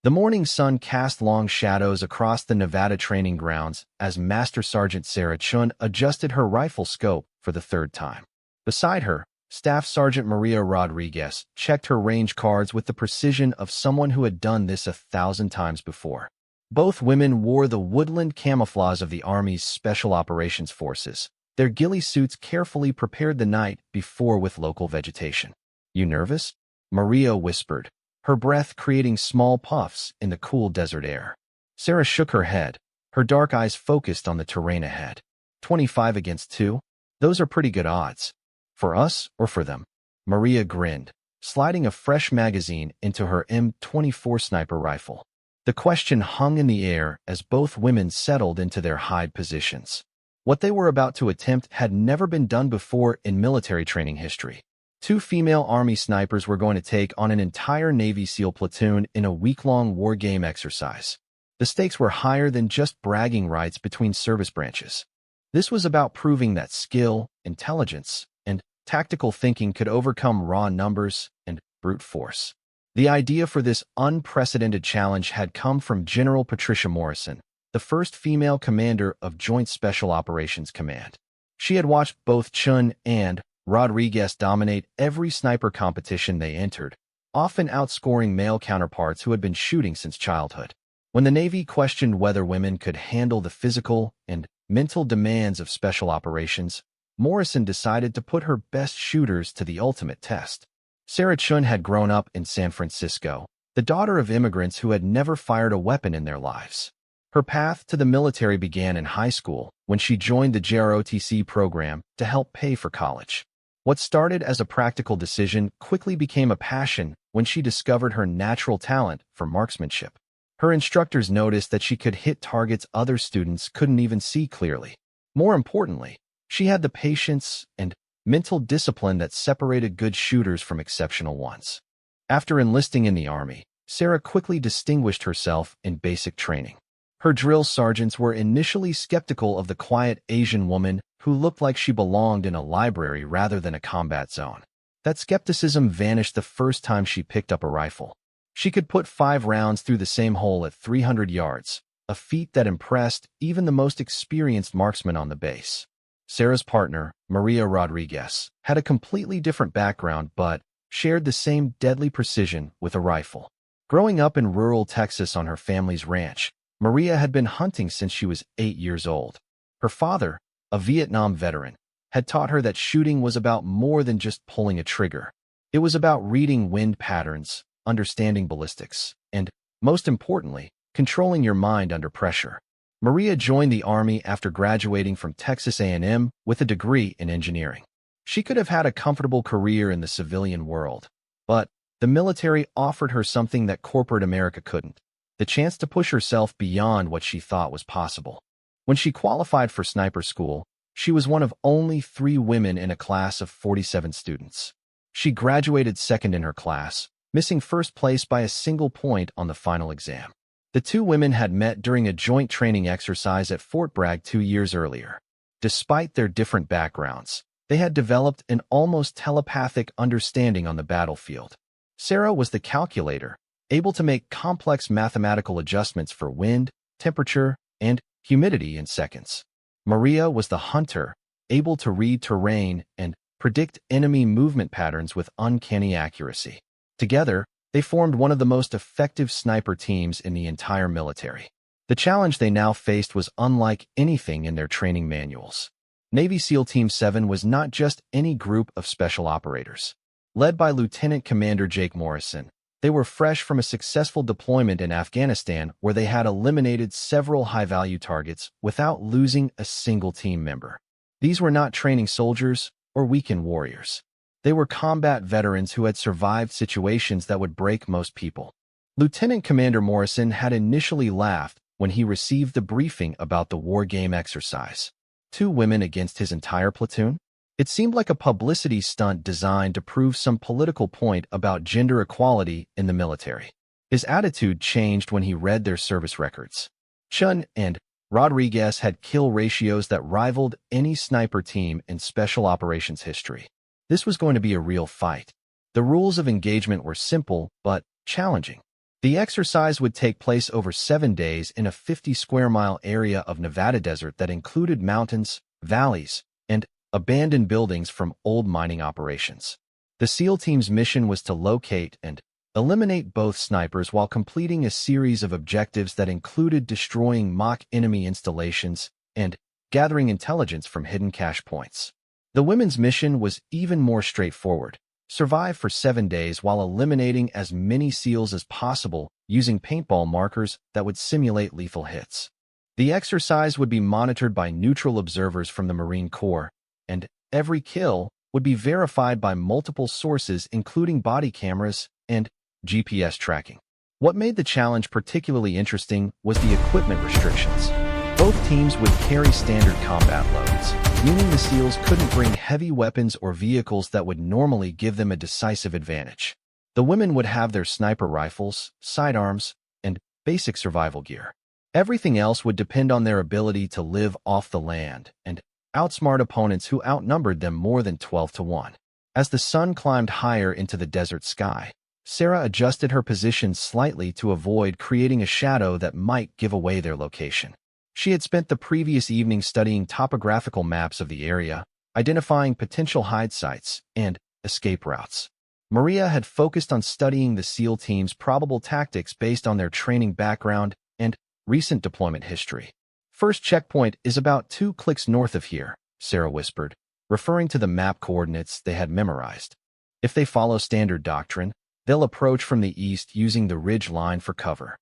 The morning sun cast long shadows across the Nevada training grounds as Master Sergeant Sarah Chun adjusted her rifle scope for the third time. Beside her, Staff Sergeant Maria Rodriguez checked her range cards with the precision of someone who had done this 1,000 times before. Both women wore the woodland camouflage of the Army's Special Operations Forces, their ghillie suits carefully prepared the night before with local vegetation. "You nervous?" Maria whispered, her breath creating small puffs in the cool desert air. Sarah shook her head, her dark eyes focused on the terrain ahead. 25 against 2? Those are pretty good odds. For us or for them? Maria grinned, sliding a fresh magazine into her M24 sniper rifle. The question hung in the air as both women settled into their hide positions. What they were about to attempt had never been done before in military training history. 2 female Army snipers were going to take on an entire Navy SEAL platoon in a week-long war game exercise. The stakes were higher than just bragging rights between service branches. This was about proving that skill, intelligence, and tactical thinking could overcome raw numbers and brute force. The idea for this unprecedented challenge had come from General Patricia Morrison, the first female commander of Joint Special Operations Command. She had watched both Chun and Rodriguez dominate every sniper competition they entered, often outscoring male counterparts who had been shooting since childhood. When the Navy questioned whether women could handle the physical and mental demands of special operations, Morrison decided to put her best shooters to the ultimate test. Sarah Chun had grown up in San Francisco, the daughter of immigrants who had never fired a weapon in their lives. Her path to the military began in high school when she joined the JROTC program to help pay for college. What started as a practical decision quickly became a passion when she discovered her natural talent for marksmanship. Her instructors noticed that she could hit targets other students couldn't even see clearly. More importantly, she had the patience and mental discipline that separated good shooters from exceptional ones. After enlisting in the Army, Sarah quickly distinguished herself in basic training. Her drill sergeants were initially skeptical of the quiet Asian woman who looked like she belonged in a library rather than a combat zone. That skepticism vanished the first time she picked up a rifle. She could put 5 rounds through the same hole at 300 yards, a feat that impressed even the most experienced marksman on the base. Sarah's partner, Maria Rodriguez, had a completely different background but shared the same deadly precision with a rifle. Growing up in rural Texas on her family's ranch, Maria had been hunting since she was 8 years old. Her father, a Vietnam veteran, had taught her that shooting was about more than just pulling a trigger. It was about reading wind patterns, understanding ballistics, and, most importantly, controlling your mind under pressure. Maria joined the Army after graduating from Texas A&M with a degree in engineering. She could have had a comfortable career in the civilian world, but the military offered her something that corporate America couldn't: the chance to push herself beyond what she thought was possible. When she qualified for sniper school, she was one of only 3 women in a class of 47 students. She graduated second in her class, missing first place by a single point on the final exam. The 2 women had met during a joint training exercise at Fort Bragg 2 years earlier. Despite their different backgrounds, they had developed an almost telepathic understanding on the battlefield. Sarah was the calculator, able to make complex mathematical adjustments for wind, temperature, and humidity in seconds. Maria was the hunter, able to read terrain and predict enemy movement patterns with uncanny accuracy. Together, they formed one of the most effective sniper teams in the entire military. The challenge they now faced was unlike anything in their training manuals. Navy SEAL Team 7 was not just any group of special operators. Led by Lieutenant Commander Jake Morrison, they were fresh from a successful deployment in Afghanistan where they had eliminated several high-value targets without losing a single team member. These were not training soldiers or weekend warriors. They were combat veterans who had survived situations that would break most people. Lieutenant Commander Morrison had initially laughed when he received the briefing about the war game exercise. 2 women against his entire platoon? It seemed like a publicity stunt designed to prove some political point about gender equality in the military. His attitude changed when he read their service records. Chun and Rodriguez had kill ratios that rivaled any sniper team in special operations history. This was going to be a real fight. The rules of engagement were simple but challenging. The exercise would take place over 7 days in a 50-square-mile area of Nevada desert that included mountains, valleys, and abandoned buildings from old mining operations. The SEAL team's mission was to locate and eliminate both snipers while completing a series of objectives that included destroying mock enemy installations and gathering intelligence from hidden cache points. The women's mission was even more straightforward. Survive for 7 days while eliminating as many SEALs as possible using paintball markers that would simulate lethal hits. The exercise would be monitored by neutral observers from the Marine Corps, and every kill would be verified by multiple sources including body cameras and GPS tracking. What made the challenge particularly interesting was the equipment restrictions. Both teams would carry standard combat loads, meaning the SEALs couldn't bring heavy weapons or vehicles that would normally give them a decisive advantage. The women would have their sniper rifles, sidearms, and basic survival gear. Everything else would depend on their ability to live off the land and outsmart opponents who outnumbered them more than 12-1. As the sun climbed higher into the desert sky, Sarah adjusted her position slightly to avoid creating a shadow that might give away their location. She had spent the previous evening studying topographical maps of the area, identifying potential hide sites and escape routes. Maria had focused on studying the SEAL team's probable tactics based on their training background and recent deployment history. First checkpoint is about 2 clicks north of here, Sarah whispered, referring to the map coordinates they had memorized. If they follow standard doctrine, they'll approach from the east using the ridge line for cover.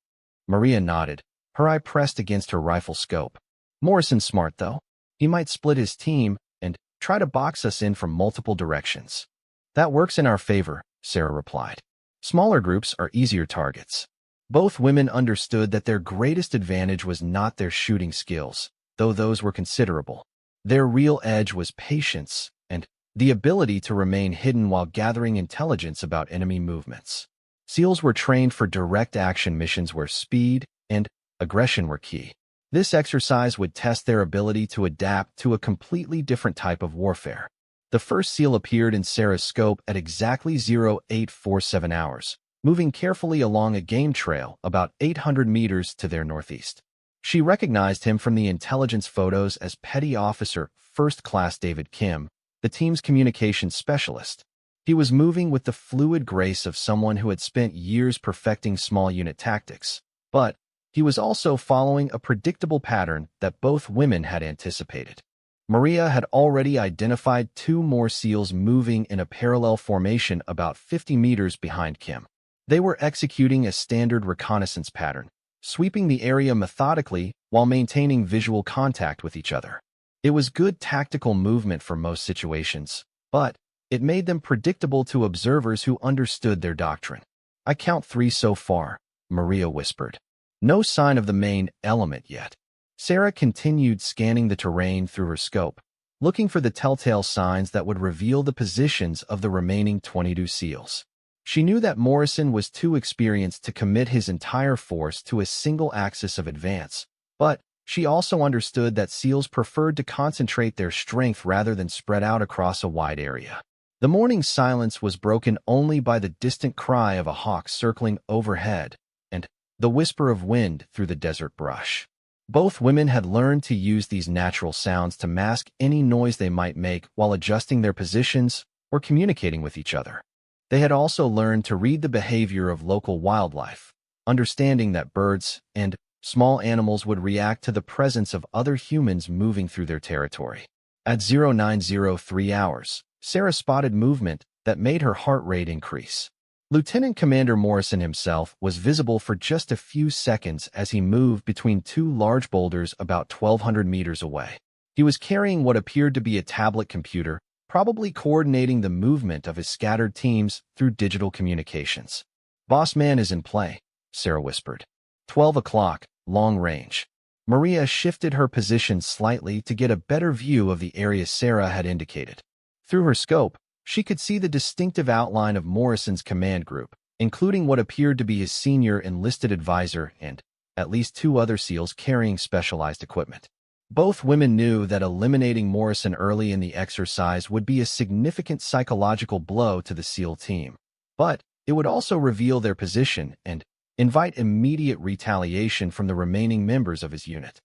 Maria nodded, her eye pressed against her rifle scope. Morrison's smart, though. He might split his team and try to box us in from multiple directions. That works in our favor, Sarah replied. Smaller groups are easier targets. Both women understood that their greatest advantage was not their shooting skills, though those were considerable. Their real edge was patience and the ability to remain hidden while gathering intelligence about enemy movements. SEALs were trained for direct action missions where speed and aggression were key. This exercise would test their ability to adapt to a completely different type of warfare. The first SEAL appeared in Sarah's scope at exactly 0847 hours, moving carefully along a game trail about 800 meters to their northeast. She recognized him from the intelligence photos as Petty Officer First Class David Kim, the team's communications specialist. He was moving with the fluid grace of someone who had spent years perfecting small unit tactics, but he was also following a predictable pattern that both women had anticipated. Maria had already identified 2 more SEALs moving in a parallel formation about 50 meters behind Kim. They were executing a standard reconnaissance pattern, sweeping the area methodically while maintaining visual contact with each other. It was good tactical movement for most situations, but it made them predictable to observers who understood their doctrine. I count 3 so far, Maria whispered. No sign of the main element yet. Sarah continued scanning the terrain through her scope, looking for the telltale signs that would reveal the positions of the remaining 22 SEALs. She knew that Morrison was too experienced to commit his entire force to a single axis of advance, but she also understood that SEALs preferred to concentrate their strength rather than spread out across a wide area. The morning silence was broken only by the distant cry of a hawk circling overhead and the whisper of wind through the desert brush. Both women had learned to use these natural sounds to mask any noise they might make while adjusting their positions or communicating with each other. They had also learned to read the behavior of local wildlife, understanding that birds and small animals would react to the presence of other humans moving through their territory. At 0903 hours, Sarah spotted movement that made her heart rate increase. Lieutenant Commander Morrison himself was visible for just a few seconds as he moved between 2 large boulders about 1,200 meters away. He was carrying what appeared to be a tablet computer, probably coordinating the movement of his scattered teams through digital communications. "Boss man is in play," Sarah whispered. 12 o'clock, long range. Maria shifted her position slightly to get a better view of the area Sarah had indicated. Through her scope, she could see the distinctive outline of Morrison's command group, including what appeared to be his senior enlisted advisor and at least 2 other SEALs carrying specialized equipment. Both women knew that eliminating Morrison early in the exercise would be a significant psychological blow to the SEAL team, but it would also reveal their position and invite immediate retaliation from the remaining members of his unit.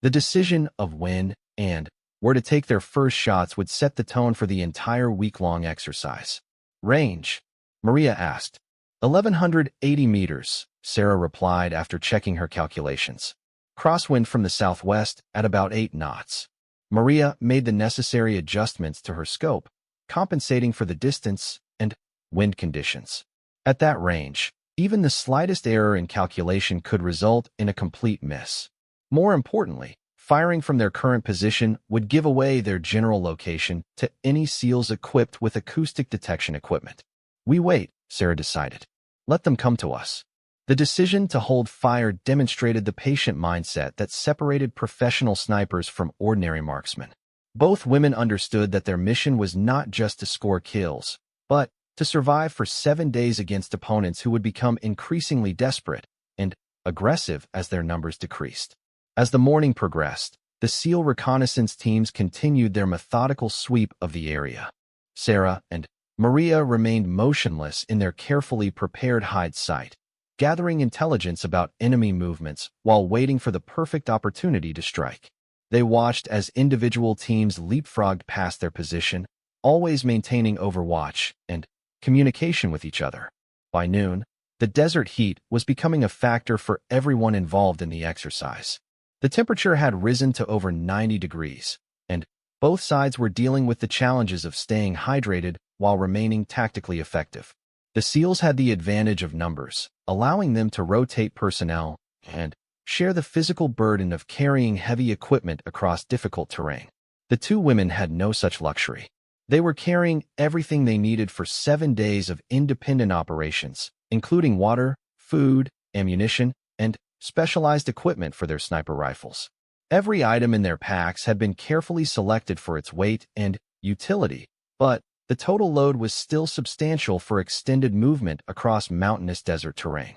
The decision of when and where to take their first shots would set the tone for the entire week-long exercise. Range? Maria asked. 1,180 meters, Sarah replied after checking her calculations. Crosswind from the southwest at about 8 knots. Maria made the necessary adjustments to her scope, compensating for the distance and wind conditions. At that range, even the slightest error in calculation could result in a complete miss. More importantly, firing from their current position would give away their general location to any SEALs equipped with acoustic detection equipment. We wait, Sarah decided. Let them come to us. The decision to hold fire demonstrated the patient mindset that separated professional snipers from ordinary marksmen. Both women understood that their mission was not just to score kills, but to survive for 7 days against opponents who would become increasingly desperate and aggressive as their numbers decreased. As the morning progressed, the SEAL reconnaissance teams continued their methodical sweep of the area. Sarah and Maria remained motionless in their carefully prepared hide site, gathering intelligence about enemy movements while waiting for the perfect opportunity to strike. They watched as individual teams leapfrogged past their position, always maintaining overwatch and communication with each other. By noon, the desert heat was becoming a factor for everyone involved in the exercise. The temperature had risen to over 90 degrees, and both sides were dealing with the challenges of staying hydrated while remaining tactically effective. The SEALs had the advantage of numbers, allowing them to rotate personnel and share the physical burden of carrying heavy equipment across difficult terrain. The two women had no such luxury. They were carrying everything they needed for 7 days of independent operations, including water, food, ammunition, and specialized equipment for their sniper rifles. Every item in their packs had been carefully selected for its weight and utility, but the total load was still substantial for extended movement across mountainous desert terrain.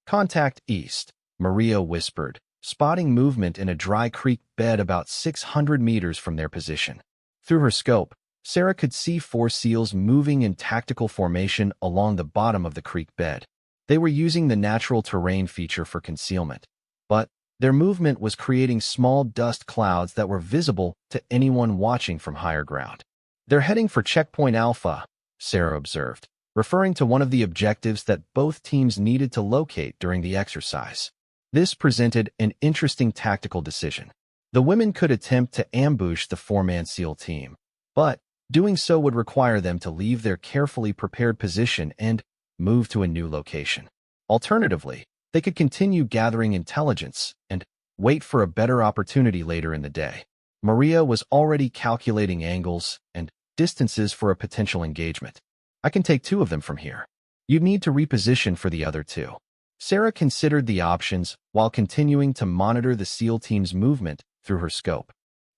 Contact east, Maria whispered, spotting movement in a dry creek bed about 600 meters from their position. Through her scope, Sarah could see 4 SEALs moving in tactical formation along the bottom of the creek bed. They were using the natural terrain feature for concealment, but their movement was creating small dust clouds that were visible to anyone watching from higher ground. They're heading for Checkpoint Alpha, Sarah observed, referring to one of the objectives that both teams needed to locate during the exercise. This presented an interesting tactical decision. The women could attempt to ambush the 4-man SEAL team, but doing so would require them to leave their carefully prepared position and move to a new location. Alternatively, they could continue gathering intelligence and wait for a better opportunity later in the day. Maria was already calculating angles and distances for a potential engagement. I can take 2 of them from here. You'd need to reposition for the other 2. Sarah considered the options while continuing to monitor the SEAL team's movement through her scope.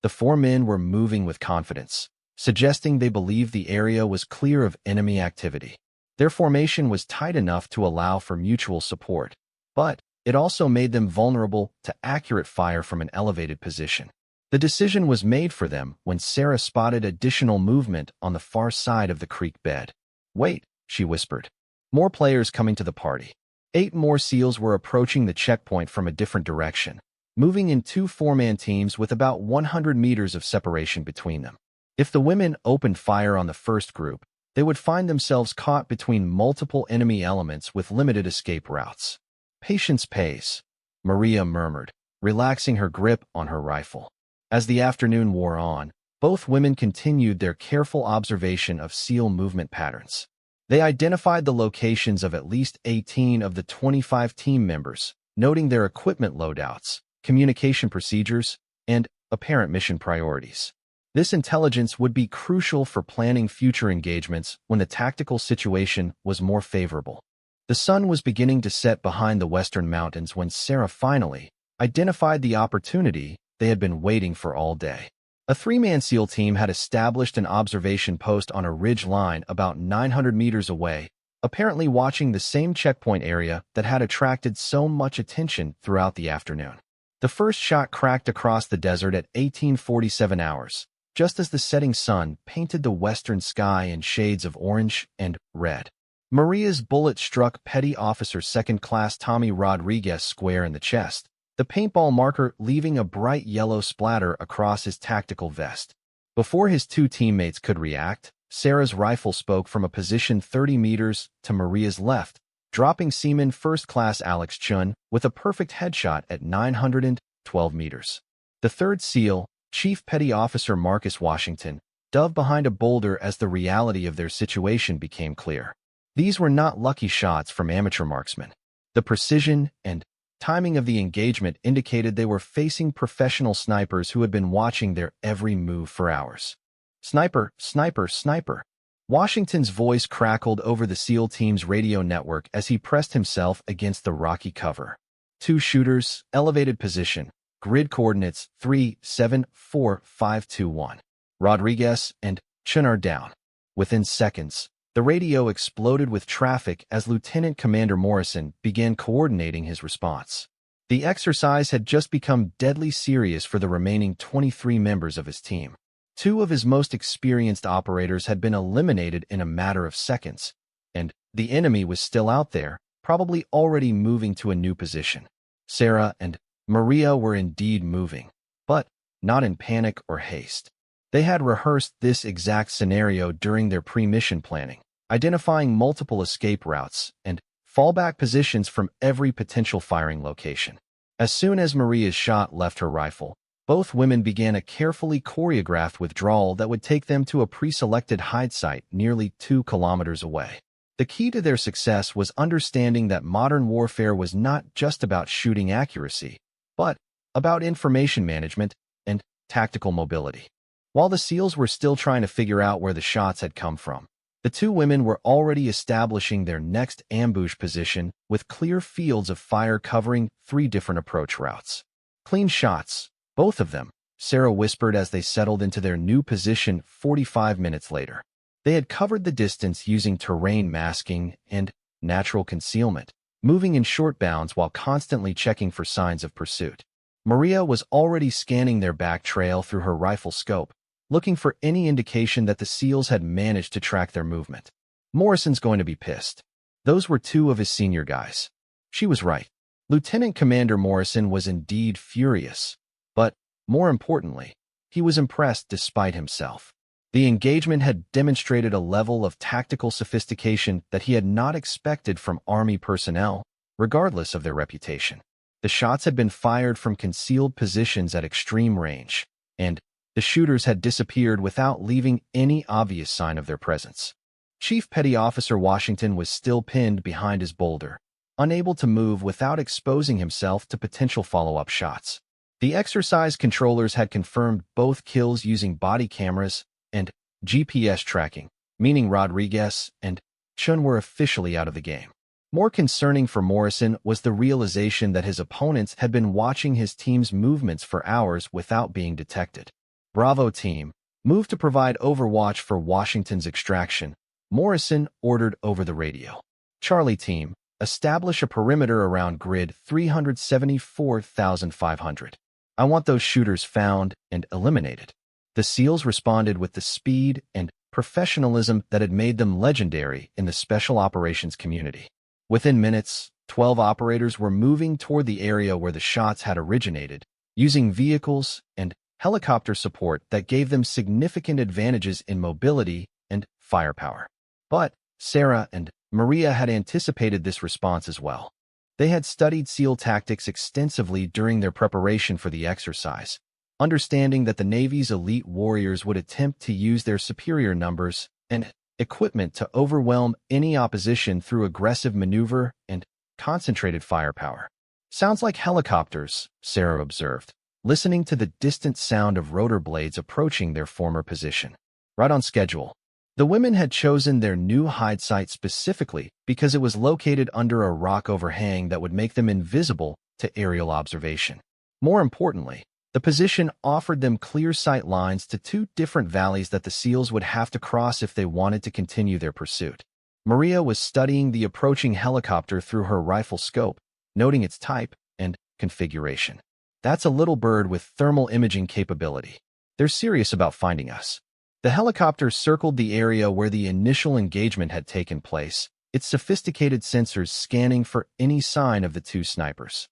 The 4 men were moving with confidence, suggesting they believed the area was clear of enemy activity. Their formation was tight enough to allow for mutual support, but it also made them vulnerable to accurate fire from an elevated position. The decision was made for them when Sarah spotted additional movement on the far side of the creek bed. Wait, she whispered. More players coming to the party. 8 more SEALs were approaching the checkpoint from a different direction, moving in 2 4-man teams with about 100 meters of separation between them. If the women opened fire on the first group, they would find themselves caught between multiple enemy elements with limited escape routes. Patience pays, Maria murmured, relaxing her grip on her rifle. As the afternoon wore on, both women continued their careful observation of SEAL movement patterns. They identified the locations of at least 18 of the 25 team members, noting their equipment loadouts, communication procedures, and apparent mission priorities. This intelligence would be crucial for planning future engagements when the tactical situation was more favorable. The sun was beginning to set behind the western mountains when Sarah finally identified the opportunity they had been waiting for all day. A 3-man SEAL team had established an observation post on a ridge line about 900 meters away, apparently watching the same checkpoint area that had attracted so much attention throughout the afternoon. The first shot cracked across the desert at 1847 hours, just as the setting sun painted the western sky in shades of orange and red. Maria's bullet struck Petty Officer Second Class Tommy Rodriguez square in the chest, the paintball marker leaving a bright yellow splatter across his tactical vest. Before his two teammates could react, Sarah's rifle spoke from a position 30 meters to Maria's left, dropping Seaman First Class Alex Chun with a perfect headshot at 912 meters. The third SEAL, Chief Petty Officer Marcus Washington, dove behind a boulder as the reality of their situation became clear. These were not lucky shots from amateur marksmen. The precision and timing of the engagement indicated they were facing professional snipers who had been watching their every move for hours. Sniper, sniper, sniper. Washington's voice crackled over the SEAL team's radio network as he pressed himself against the rocky cover. Two shooters, elevated position, grid coordinates 3, 7, 4, 5, 2, 1. Rodriguez and Chun are down. Within seconds, the radio exploded with traffic as Lieutenant Commander Morrison began coordinating his response. The exercise had just become deadly serious for the remaining 23 members of his team. Two of his most experienced operators had been eliminated in a matter of seconds, and the enemy was still out there, probably already moving to a new position. Sarah and Maria were indeed moving, but not in panic or haste. They had rehearsed this exact scenario during their pre-mission planning, identifying multiple escape routes and fallback positions from every potential firing location. As soon as Maria's shot left her rifle, both women began a carefully choreographed withdrawal that would take them to a pre-selected hide site nearly 2 kilometers away. The key to their success was understanding that modern warfare was not just about shooting accuracy, but about information management and tactical mobility. While the SEALs were still trying to figure out where the shots had come from, the two women were already establishing their next ambush position with clear fields of fire covering 3 different approach routes. Clean shots, both of them, Sarah whispered as they settled into their new position 45 minutes later. They had covered the distance using terrain masking and natural concealment, moving in short bounds while constantly checking for signs of pursuit. Maria was already scanning their back trail through her rifle scope, looking for any indication that the SEALs had managed to track their movement. Morrison's going to be pissed. Those were 2 of his senior guys. She was right. Lieutenant Commander Morrison was indeed furious. But, more importantly, he was impressed despite himself. The engagement had demonstrated a level of tactical sophistication that he had not expected from Army personnel, regardless of their reputation. The shots had been fired from concealed positions at extreme range, and the shooters had disappeared without leaving any obvious sign of their presence. Chief Petty Officer Washington was still pinned behind his boulder, unable to move without exposing himself to potential follow-up shots. The exercise controllers had confirmed both kills using body cameras and GPS tracking, meaning Rodriguez and Chun were officially out of the game. More concerning for Morrison was the realization that his opponents had been watching his team's movements for hours without being detected. Bravo team, move to provide overwatch for Washington's extraction, Morrison ordered over the radio. Charlie team, establish a perimeter around grid 374,500. I want those shooters found and eliminated. The SEALs responded with the speed and professionalism that had made them legendary in the special operations community. Within minutes, 12 operators were moving toward the area where the shots had originated, using vehicles and helicopter support that gave them significant advantages in mobility and firepower. But Sarah and Maria had anticipated this response as well. They had studied SEAL tactics extensively during their preparation for the exercise, understanding that the Navy's elite warriors would attempt to use their superior numbers and equipment to overwhelm any opposition through aggressive maneuver and concentrated firepower. Sounds like helicopters, Sarah observed, listening to the distant sound of rotor blades approaching their former position. Right on schedule. The women had chosen their new hide site specifically because it was located under a rock overhang that would make them invisible to aerial observation. More importantly, the position offered them clear sight lines to 2 different valleys that the SEALs would have to cross if they wanted to continue their pursuit. Maria was studying the approaching helicopter through her rifle scope, noting its type and configuration. That's a little bird with thermal imaging capability. They're serious about finding us. The helicopter circled the area where the initial engagement had taken place, its sophisticated sensors scanning for any sign of the two snipers.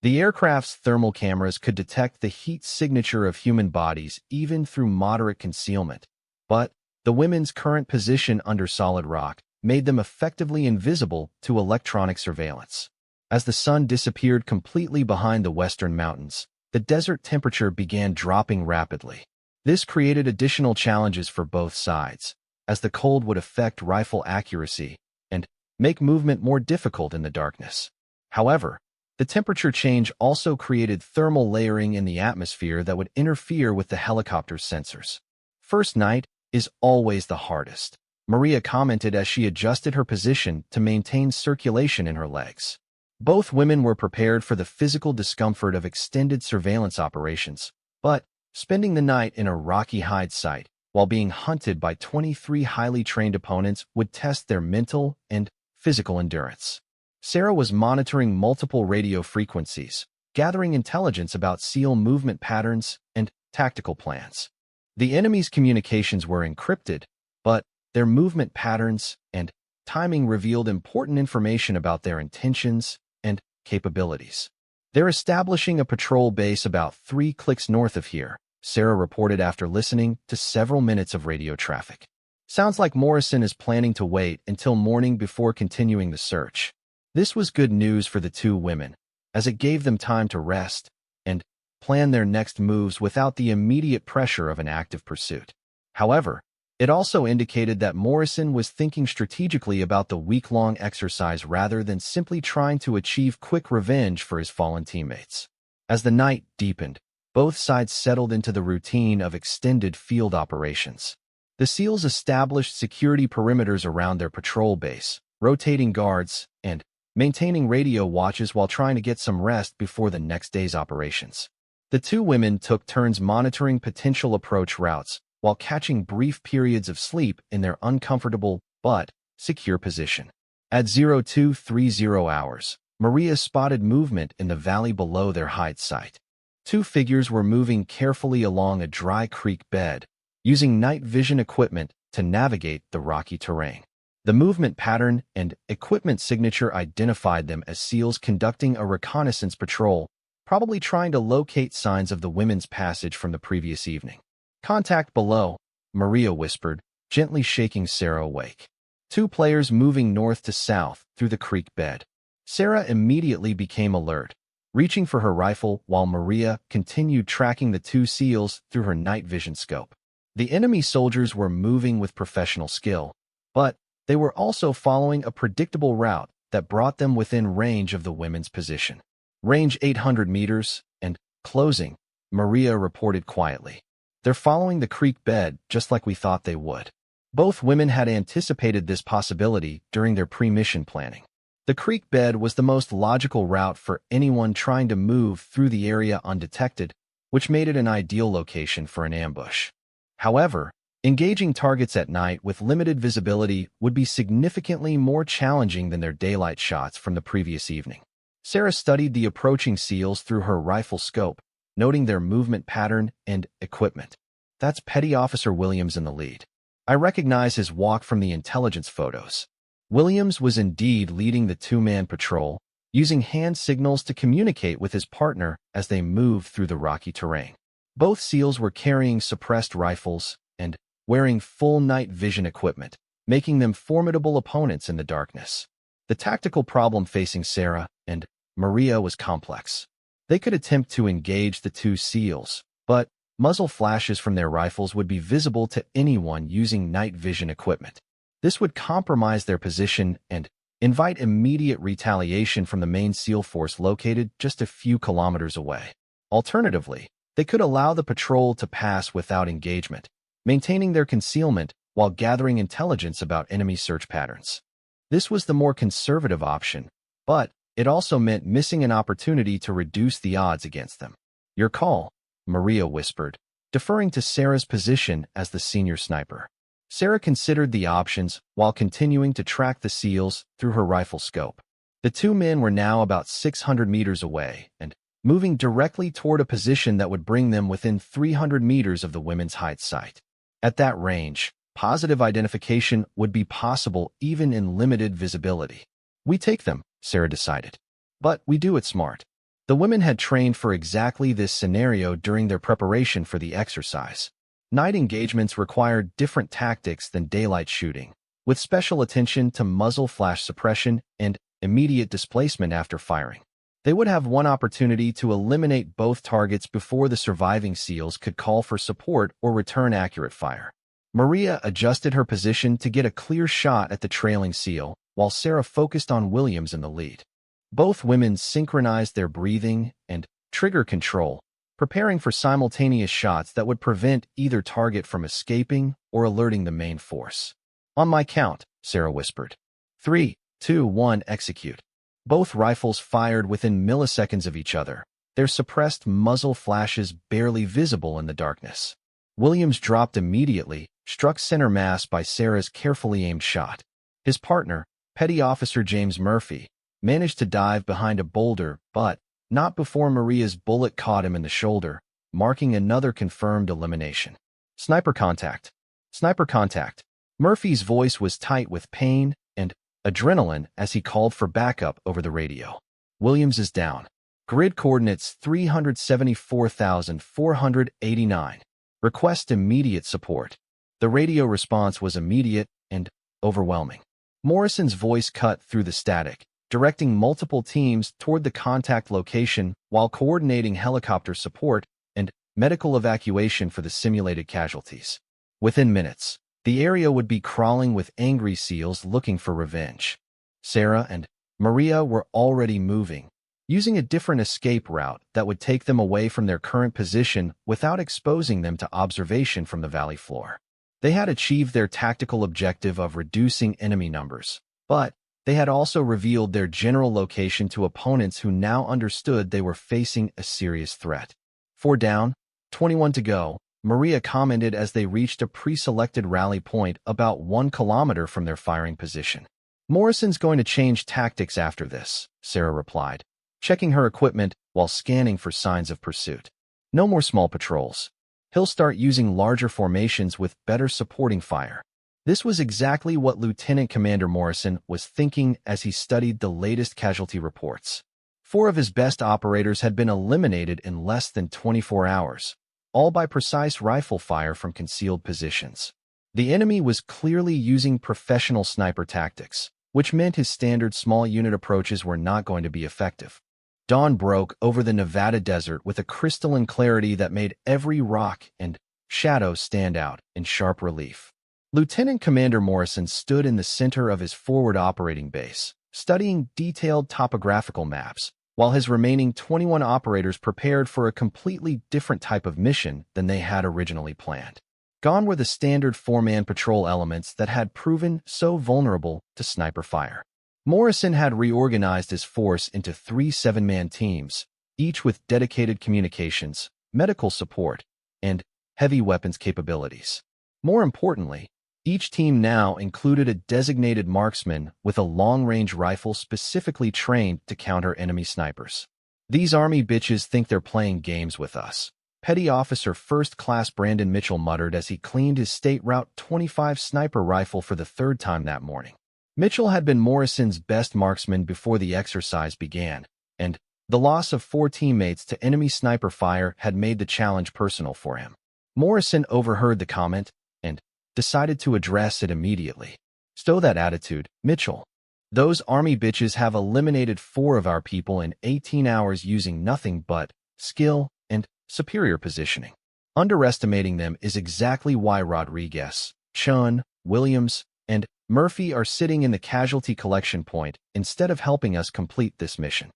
The aircraft's thermal cameras could detect the heat signature of human bodies even through moderate concealment, but the women's current position under solid rock made them effectively invisible to electronic surveillance. As the sun disappeared completely behind the western mountains, the desert temperature began dropping rapidly. This created additional challenges for both sides, as the cold would affect rifle accuracy and make movement more difficult in the darkness. However, the temperature change also created thermal layering in the atmosphere that would interfere with the helicopter's sensors. First night is always the hardest, Maria commented as she adjusted her position to maintain circulation in her legs. Both women were prepared for the physical discomfort of extended surveillance operations, but spending the night in a rocky hide site while being hunted by 23 highly trained opponents would test their mental and physical endurance. Sarah was monitoring multiple radio frequencies, gathering intelligence about SEAL movement patterns and tactical plans. The enemy's communications were encrypted, but their movement patterns and timing revealed important information about their intentions and capabilities. "They're establishing a patrol base about 3 clicks north of here," Sarah reported after listening to several minutes of radio traffic. "Sounds like Morrison is planning to wait until morning before continuing the search." This was good news for the two women, as it gave them time to rest and plan their next moves without the immediate pressure of an active pursuit. However, it also indicated that Morrison was thinking strategically about the week-long exercise rather than simply trying to achieve quick revenge for his fallen teammates. As the night deepened, both sides settled into the routine of extended field operations. The SEALs established security perimeters around their patrol base, rotating guards, and maintaining radio watches while trying to get some rest before the next day's operations. The two women took turns monitoring potential approach routes while catching brief periods of sleep in their uncomfortable but secure position. At 0230 hours, Maria spotted movement in the valley below their hide site. Two figures were moving carefully along a dry creek bed, using night vision equipment to navigate the rocky terrain. The movement pattern and equipment signature identified them as SEALs conducting a reconnaissance patrol, probably trying to locate signs of the women's passage from the previous evening. "Contact below," Maria whispered, gently shaking Sarah awake. Two players moving north to south through the creek bed. Sarah immediately became alert, reaching for her rifle while Maria continued tracking the two SEALs through her night vision scope. The enemy soldiers were moving with professional skill, but they were also following a predictable route that brought them within range of the women's position. "Range 800 meters and closing," Maria reported quietly. "They're following the creek bed just like we thought they would." Both women had anticipated this possibility during their pre-mission planning. The creek bed was the most logical route for anyone trying to move through the area undetected, which made it an ideal location for an ambush. However, engaging targets at night with limited visibility would be significantly more challenging than their daylight shots from the previous evening. Sarah studied the approaching SEALs through her rifle scope, noting their movement pattern and equipment. "That's Petty Officer Williams in the lead. I recognize his walk from the intelligence photos." Williams was indeed leading the two-man patrol, using hand signals to communicate with his partner as they moved through the rocky terrain. Both SEALs were carrying suppressed rifles and wearing full night vision equipment, making them formidable opponents in the darkness. The tactical problem facing Sarah and Maria was complex. They could attempt to engage the two SEALs, but muzzle flashes from their rifles would be visible to anyone using night vision equipment. This would compromise their position and invite immediate retaliation from the main SEAL force located just a few kilometers away. Alternatively, they could allow the patrol to pass without engagement, maintaining their concealment while gathering intelligence about enemy search patterns. This was the more conservative option, but it also meant missing an opportunity to reduce the odds against them. "Your call," Maria whispered, deferring to Sarah's position as the senior sniper. Sarah considered the options while continuing to track the SEALs through her rifle scope. The two men were now about 600 meters away and moving directly toward a position that would bring them within 300 meters of the women's hide site. At that range, positive identification would be possible even in limited visibility. We take them, Sarah decided. But we do it smart. The women had trained for exactly this scenario during their preparation for the exercise. Night engagements required different tactics than daylight shooting, with special attention to muzzle flash suppression and immediate displacement after firing. They would have one opportunity to eliminate both targets before the surviving SEALs could call for support or return accurate fire. Maria adjusted her position to get a clear shot at the trailing SEAL, while Sarah focused on Williams in the lead. Both women synchronized their breathing and trigger control, preparing for simultaneous shots that would prevent either target from escaping or alerting the main force. "On my count," Sarah whispered. 3, 2, 1, execute. Both rifles fired within milliseconds of each other, their suppressed muzzle flashes barely visible in the darkness. Williams dropped immediately, struck center mass by Sarah's carefully aimed shot. His partner, Petty Officer James Murphy, managed to dive behind a boulder, but not before Maria's bullet caught him in the shoulder, marking another confirmed elimination. Sniper contact. Sniper contact. Murphy's voice was tight with pain and adrenaline as he called for backup over the radio. Williams is down. Grid coordinates 374,489. Request immediate support. The radio response was immediate and overwhelming. Morrison's voice cut through the static, directing multiple teams toward the contact location while coordinating helicopter support and medical evacuation for the simulated casualties. Within minutes, the area would be crawling with angry SEALs looking for revenge. Sarah and Maria were already moving, using a different escape route that would take them away from their current position without exposing them to observation from the valley floor. They had achieved their tactical objective of reducing enemy numbers, but they had also revealed their general location to opponents who now understood they were facing a serious threat. 4 down, 21 to go, Maria commented as they reached a pre-selected rally point about 1 kilometer from their firing position. "Morrison's going to change tactics after this," Sarah replied, checking her equipment while scanning for signs of pursuit. "No more small patrols. He'll start using larger formations with better supporting fire." This was exactly what Lieutenant Commander Morrison was thinking as he studied the latest casualty reports. 4 of his best operators had been eliminated in less than 24 hours, all by precise rifle fire from concealed positions. The enemy was clearly using professional sniper tactics, which meant his standard small unit approaches were not going to be effective. Dawn broke over the Nevada desert with a crystalline clarity that made every rock and shadow stand out in sharp relief. Lieutenant Commander Morrison stood in the center of his forward operating base, studying detailed topographical maps, while his remaining 21 operators prepared for a completely different type of mission than they had originally planned. Gone were the standard 4-man patrol elements that had proven so vulnerable to sniper fire. Morrison had reorganized his force into 3 7-man teams, each with dedicated communications, medical support, and heavy weapons capabilities. More importantly, each team now included a designated marksman with a long-range rifle specifically trained to counter enemy snipers. "These army bitches think they're playing games with us," Petty Officer First Class Brandon Mitchell muttered as he cleaned his State Route 25 sniper rifle for the 3rd time that morning. Mitchell had been Morrison's best marksman before the exercise began, and the loss of 4 teammates to enemy sniper fire had made the challenge personal for him. Morrison overheard the comment and decided to address it immediately. "Stow that attitude, Mitchell. Those army bitches have eliminated 4 of our people in 18 hours using nothing but skill and superior positioning. Underestimating them is exactly why Rodriguez, Chun, Williams, and Murphy are sitting in the casualty collection point instead of helping us complete this mission."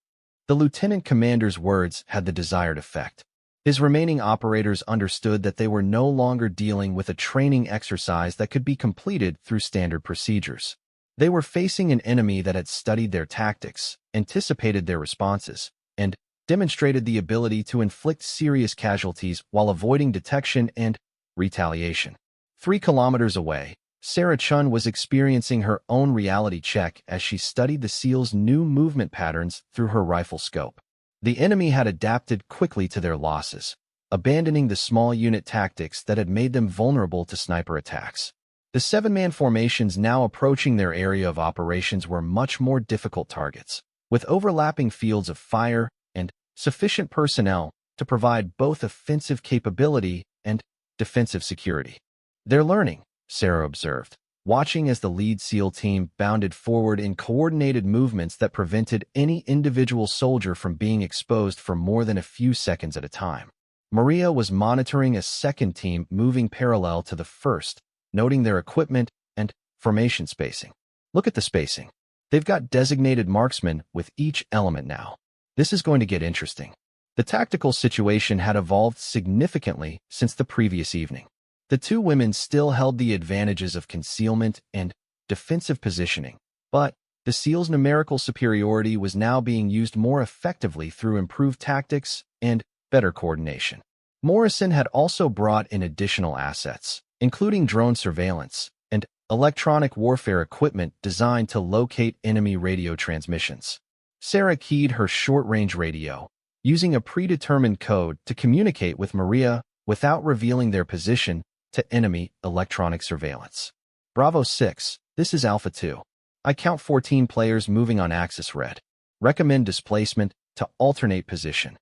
The lieutenant commander's words had the desired effect. His remaining operators understood that they were no longer dealing with a training exercise that could be completed through standard procedures. They were facing an enemy that had studied their tactics, anticipated their responses, and demonstrated the ability to inflict serious casualties while avoiding detection and retaliation. 3 kilometers away, Sarah Chun was experiencing her own reality check as she studied the SEALs' new movement patterns through her rifle scope. The enemy had adapted quickly to their losses, abandoning the small unit tactics that had made them vulnerable to sniper attacks. The seven-man formations now approaching their area of operations were much more difficult targets, with overlapping fields of fire and sufficient personnel to provide both offensive capability and defensive security. "They're learning," Sarah observed, watching as the lead SEAL team bounded forward in coordinated movements that prevented any individual soldier from being exposed for more than a few seconds at a time. Maria was monitoring a second team moving parallel to the first, noting their equipment and formation spacing. "Look at the spacing. They've got designated marksmen with each element now. This is going to get interesting." The tactical situation had evolved significantly since the previous evening. The two women still held the advantages of concealment and defensive positioning, but the SEAL's numerical superiority was now being used more effectively through improved tactics and better coordination. Morrison had also brought in additional assets, including drone surveillance and electronic warfare equipment designed to locate enemy radio transmissions. Sarah keyed her short-range radio, using a predetermined code to communicate with Maria without revealing their position to enemy electronic surveillance. "Bravo 6, this is Alpha 2. I count 14 players moving on axis red. Recommend displacement to alternate position."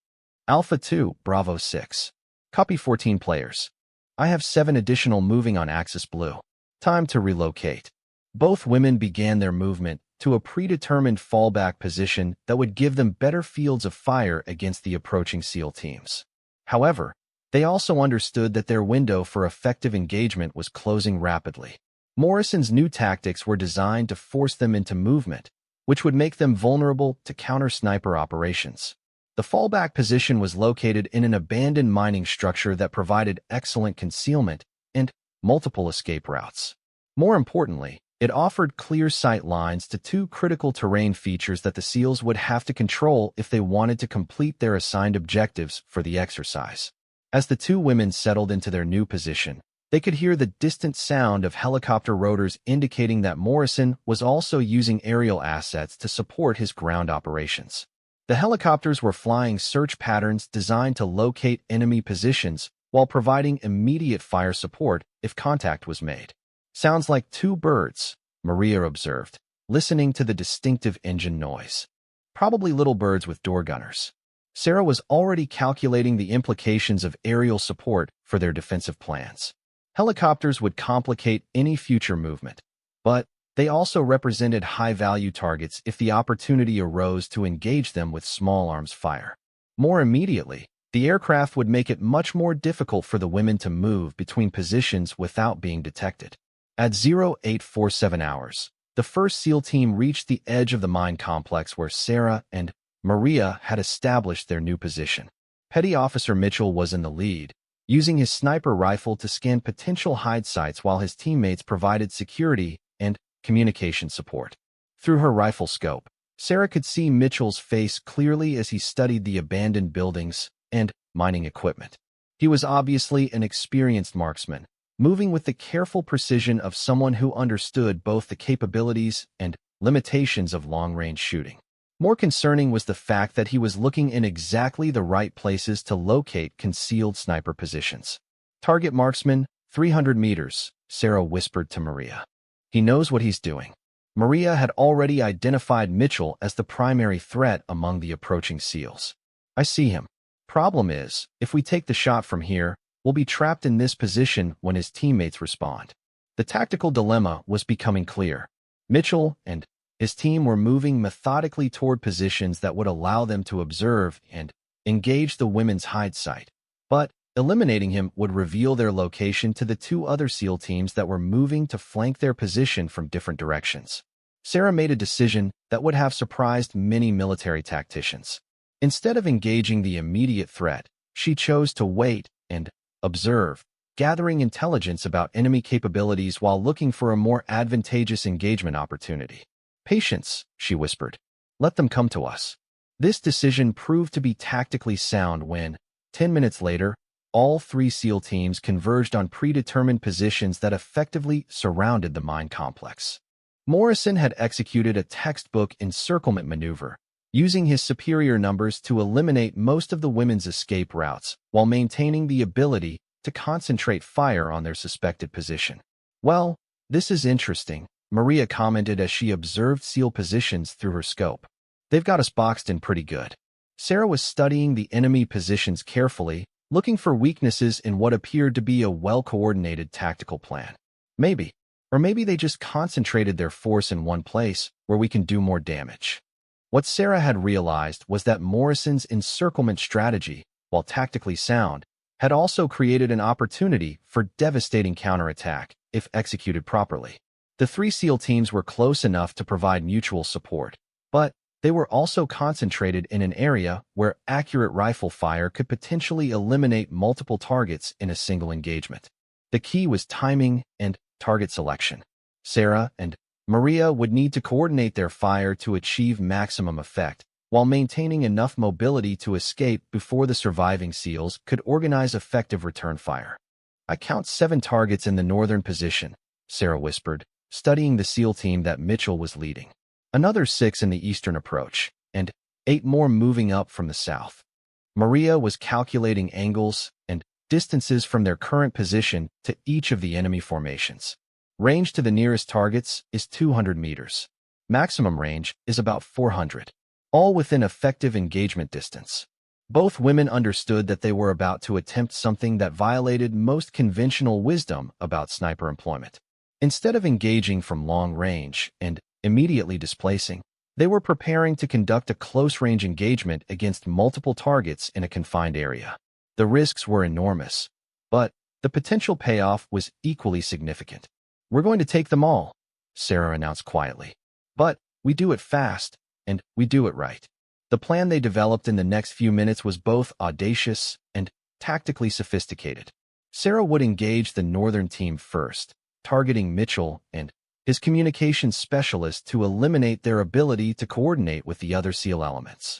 "Alpha 2, Bravo 6. Copy 14 players. I have 7 additional moving on axis blue. Time to relocate." Both women began their movement to a predetermined fallback position that would give them better fields of fire against the approaching SEAL teams. However, they also understood that their window for effective engagement was closing rapidly. Morrison's new tactics were designed to force them into movement, which would make them vulnerable to counter-sniper operations. The fallback position was located in an abandoned mining structure that provided excellent concealment and multiple escape routes. More importantly, it offered clear sight lines to two critical terrain features that the SEALs would have to control if they wanted to complete their assigned objectives for the exercise. As the two women settled into their new position, they could hear the distant sound of helicopter rotors indicating that Morrison was also using aerial assets to support his ground operations. The helicopters were flying search patterns designed to locate enemy positions while providing immediate fire support if contact was made. "Sounds like two birds," Maria observed, listening to the distinctive engine noise. "Probably little birds with door gunners." Sarah was already calculating the implications of aerial support for their defensive plans. Helicopters would complicate any future movement, but they also represented high-value targets if the opportunity arose to engage them with small arms fire. More immediately, the aircraft would make it much more difficult for the women to move between positions without being detected. At 0847 hours, the first SEAL team reached the edge of the mine complex where Sarah and Maria had established their new position. Petty Officer Mitchell was in the lead, using his sniper rifle to scan potential hide sites while his teammates provided security and communication support. Through her rifle scope, Sarah could see Mitchell's face clearly as he studied the abandoned buildings and mining equipment. He was obviously an experienced marksman, moving with the careful precision of someone who understood both the capabilities and limitations of long-range shooting. More concerning was the fact that he was looking in exactly the right places to locate concealed sniper positions. "Target marksman, 300 meters, Sarah whispered to Maria. "He knows what he's doing." Maria had already identified Mitchell as the primary threat among the approaching SEALs. "I see him. Problem is, if we take the shot from here, we'll be trapped in this position when his teammates respond." The tactical dilemma was becoming clear. Mitchell and his team were moving methodically toward positions that would allow them to observe and engage the women's hide site, but eliminating him would reveal their location to the two other SEAL teams that were moving to flank their position from different directions. Sarah made a decision that would have surprised many military tacticians. Instead of engaging the immediate threat, she chose to wait and observe, gathering intelligence about enemy capabilities while looking for a more advantageous engagement opportunity. "Patience," she whispered. "Let them come to us." This decision proved to be tactically sound when, 10 minutes later, all three SEAL teams converged on predetermined positions that effectively surrounded the mine complex. Morrison had executed a textbook encirclement maneuver, using his superior numbers to eliminate most of the women's escape routes while maintaining the ability to concentrate fire on their suspected position. Well, "This is interesting," Maria commented as she observed SEAL positions through her scope. "They've got us boxed in pretty good." Sarah was studying the enemy positions carefully, looking for weaknesses in what appeared to be a well-coordinated tactical plan. Maybe they just concentrated their force in one place where we can do more damage. What Sarah had realized was that Morrison's encirclement strategy, while tactically sound, had also created an opportunity for devastating counterattack if executed properly. The three SEAL teams were close enough to provide mutual support, but they were also concentrated in an area where accurate rifle fire could potentially eliminate multiple targets in a single engagement. The key was timing and target selection. Sarah and Maria would need to coordinate their fire to achieve maximum effect, while maintaining enough mobility to escape before the surviving SEALs could organize effective return fire. "I count 7 targets in the northern position," Sarah whispered, studying the SEAL team that Mitchell was leading. "Another 6 in the eastern approach, and 8 more moving up from the south." Maria was calculating angles and distances from their current position to each of the enemy formations. Range to the nearest targets is 200 meters. Maximum range is about 400. All within effective engagement distance. Both women understood that they were about to attempt something that violated most conventional wisdom about sniper employment. Instead of engaging from long range and immediately displacing, they were preparing to conduct a close-range engagement against multiple targets in a confined area. The risks were enormous, but the potential payoff was equally significant. "We're going to take them all," Sarah announced quietly. "But we do it fast, and we do it right." The plan they developed in the next few minutes was both audacious and tactically sophisticated. Sarah would engage the northern team first, targeting Mitchell and his communications specialist to eliminate their ability to coordinate with the other SEAL elements.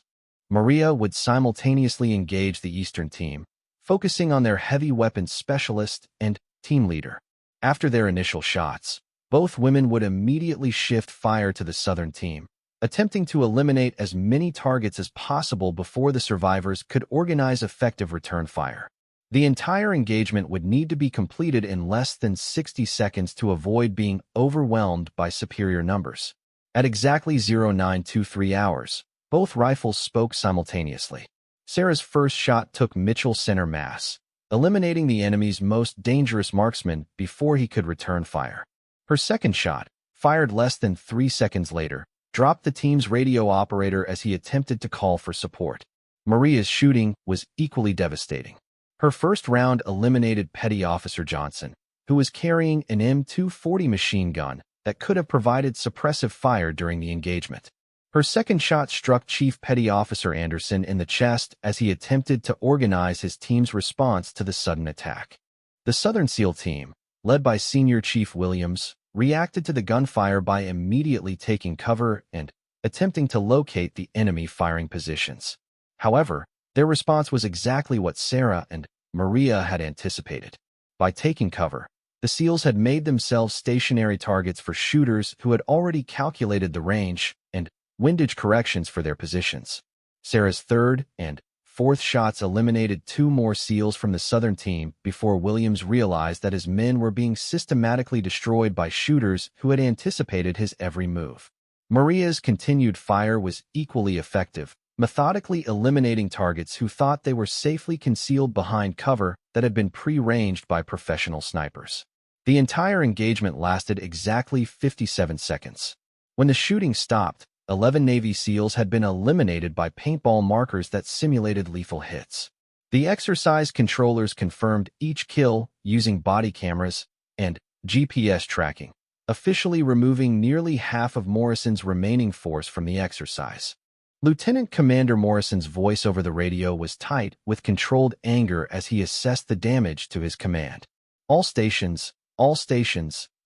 Maria would simultaneously engage the eastern team, focusing on their heavy weapons specialist and team leader. After their initial shots, both women would immediately shift fire to the southern team, attempting to eliminate as many targets as possible before the survivors could organize effective return fire. The entire engagement would need to be completed in less than 60 seconds to avoid being overwhelmed by superior numbers. At exactly 0923 hours, both rifles spoke simultaneously. Sarah's first shot took Mitchell center mass, eliminating the enemy's most dangerous marksman before he could return fire. Her second shot, fired less than 3 seconds later, dropped the team's radio operator as he attempted to call for support. Maria's shooting was equally devastating. Her first round eliminated Petty Officer Johnson, who was carrying an M240 machine gun that could have provided suppressive fire during the engagement. Her second shot struck Chief Petty Officer Anderson in the chest as he attempted to organize his team's response to the sudden attack. The Southern SEAL team, led by Senior Chief Williams, reacted to the gunfire by immediately taking cover and attempting to locate the enemy firing positions. However, their response was exactly what Sarah and Maria had anticipated. By taking cover, the SEALs had made themselves stationary targets for shooters who had already calculated the range and windage corrections for their positions. Sarah's third and fourth shots eliminated 2 more SEALs from the southern team before Williams realized that his men were being systematically destroyed by shooters who had anticipated his every move. Maria's continued fire was equally effective, methodically eliminating targets who thought they were safely concealed behind cover that had been pre-ranged by professional snipers. The entire engagement lasted exactly 57 seconds. When the shooting stopped, 11 Navy SEALs had been eliminated by paintball markers that simulated lethal hits. The exercise controllers confirmed each kill using body cameras and GPS tracking, officially removing nearly half of Morrison's remaining force from the exercise. Lieutenant Commander Morrison's voice over the radio was tight with controlled anger as he assessed the damage to his command. All stations,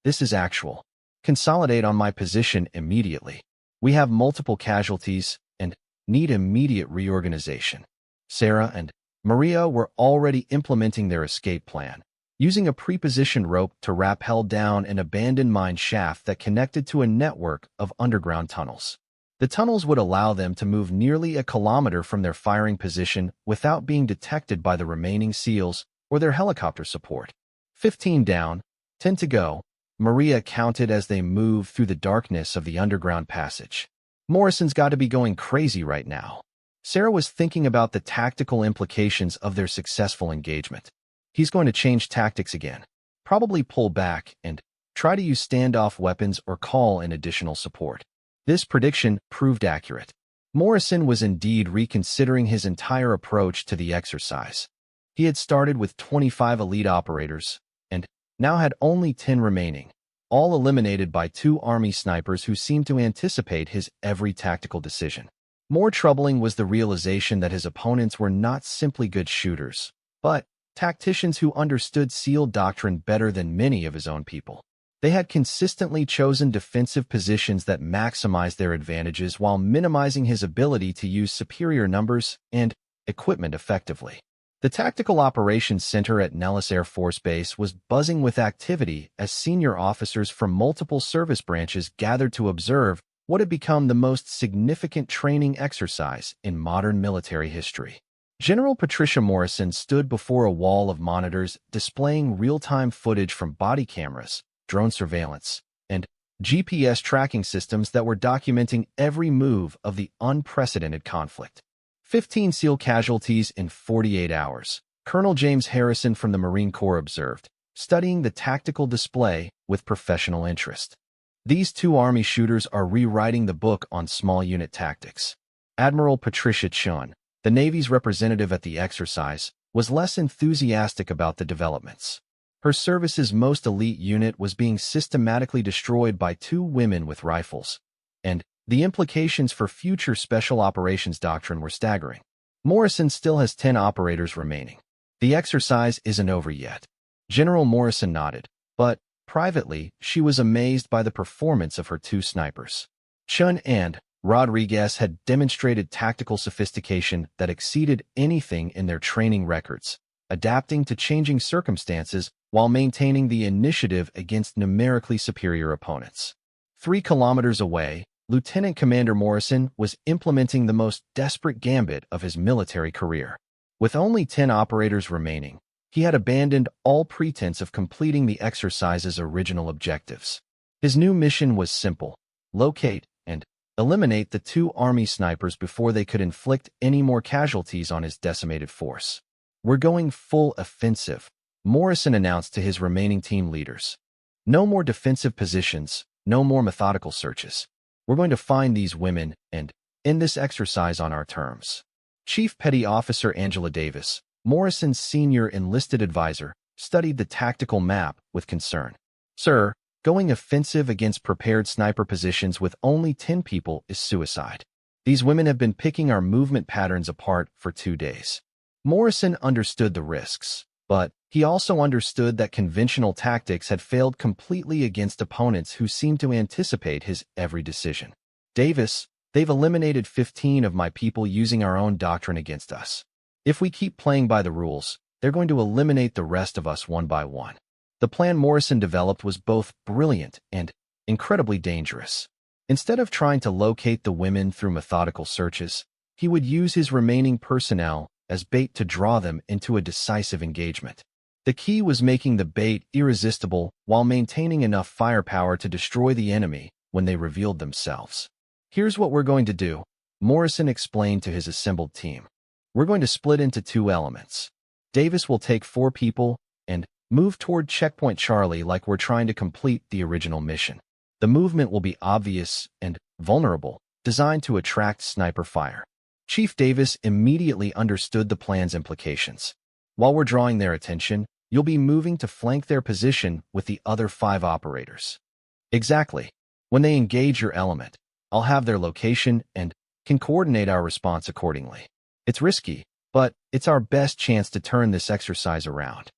this is actual. Consolidate on my position immediately. We have multiple casualties and need immediate reorganization." Sarah and Maria were already implementing their escape plan, using a pre-positioned rope to rappel down an abandoned mine shaft that connected to a network of underground tunnels. The tunnels would allow them to move nearly a kilometer from their firing position without being detected by the remaining SEALs or their helicopter support. 15 down, 10 to go. Maria counted as they moved through the darkness of the underground passage. Morrison's got to be going crazy right now. Sarah was thinking about the tactical implications of their successful engagement. He's going to change tactics again. Probably pull back and try to use standoff weapons or call in additional support. This prediction proved accurate. Morrison was indeed reconsidering his entire approach to the exercise. He had started with 25 elite operators and now had only 10 remaining, all eliminated by 2 Army snipers who seemed to anticipate his every tactical decision. More troubling was the realization that his opponents were not simply good shooters, but tacticians who understood SEAL doctrine better than many of his own people. They had consistently chosen defensive positions that maximized their advantages while minimizing his ability to use superior numbers and equipment effectively. The Tactical Operations Center at Nellis Air Force Base was buzzing with activity as senior officers from multiple service branches gathered to observe what had become the most significant training exercise in modern military history. General Patricia Morrison stood before a wall of monitors displaying real-time footage from body cameras, drone surveillance, and GPS tracking systems that were documenting every move of the unprecedented conflict. 15 SEAL casualties in 48 hours, Colonel James Harrison from the Marine Corps observed, studying the tactical display with professional interest. These 2 Army shooters are rewriting the book on small unit tactics. Admiral Patricia Chun, the Navy's representative at the exercise, was less enthusiastic about the developments. Her service's most elite unit was being systematically destroyed by 2 women with rifles, and the implications for future special operations doctrine were staggering. Morrison still has 10 operators remaining. The exercise isn't over yet. General Morrison nodded, but privately, she was amazed by the performance of her 2 snipers. Chun and Rodriguez had demonstrated tactical sophistication that exceeded anything in their training records, adapting to changing circumstances while maintaining the initiative against numerically superior opponents. 3 kilometers away, Lieutenant Commander Morrison was implementing the most desperate gambit of his military career. With only 10 operators remaining, he had abandoned all pretense of completing the exercise's original objectives. His new mission was simple: locate and eliminate the 2 Army snipers before they could inflict any more casualties on his decimated force. "We're going full offensive," Morrison announced to his remaining team leaders. "No more defensive positions, no more methodical searches. We're going to find these women and end this exercise on our terms." Chief Petty Officer Angela Davis, Morrison's senior enlisted advisor, studied the tactical map with concern. "Sir, going offensive against prepared sniper positions with only 10 people is suicide. These women have been picking our movement patterns apart for 2 days." Morrison understood the risks, but he also understood that conventional tactics had failed completely against opponents who seemed to anticipate his every decision. "Davis, they've eliminated 15 of my people using our own doctrine against us. If we keep playing by the rules, they're going to eliminate the rest of us one by one." The plan Morrison developed was both brilliant and incredibly dangerous. Instead of trying to locate the women through methodical searches, he would use his remaining personnel as bait to draw them into a decisive engagement. The key was making the bait irresistible while maintaining enough firepower to destroy the enemy when they revealed themselves. "Here's what we're going to do," Morrison explained to his assembled team. "We're going to split into 2 elements. Davis will take 4 people and move toward Checkpoint Charlie like we're trying to complete the original mission. The movement will be obvious and vulnerable, designed to attract sniper fire." Chief Davis immediately understood the plan's implications. "While we're drawing their attention, you'll be moving to flank their position with the other 5 operators." "Exactly. When they engage your element, I'll have their location and can coordinate our response accordingly. It's risky, but it's our best chance to turn this exercise around."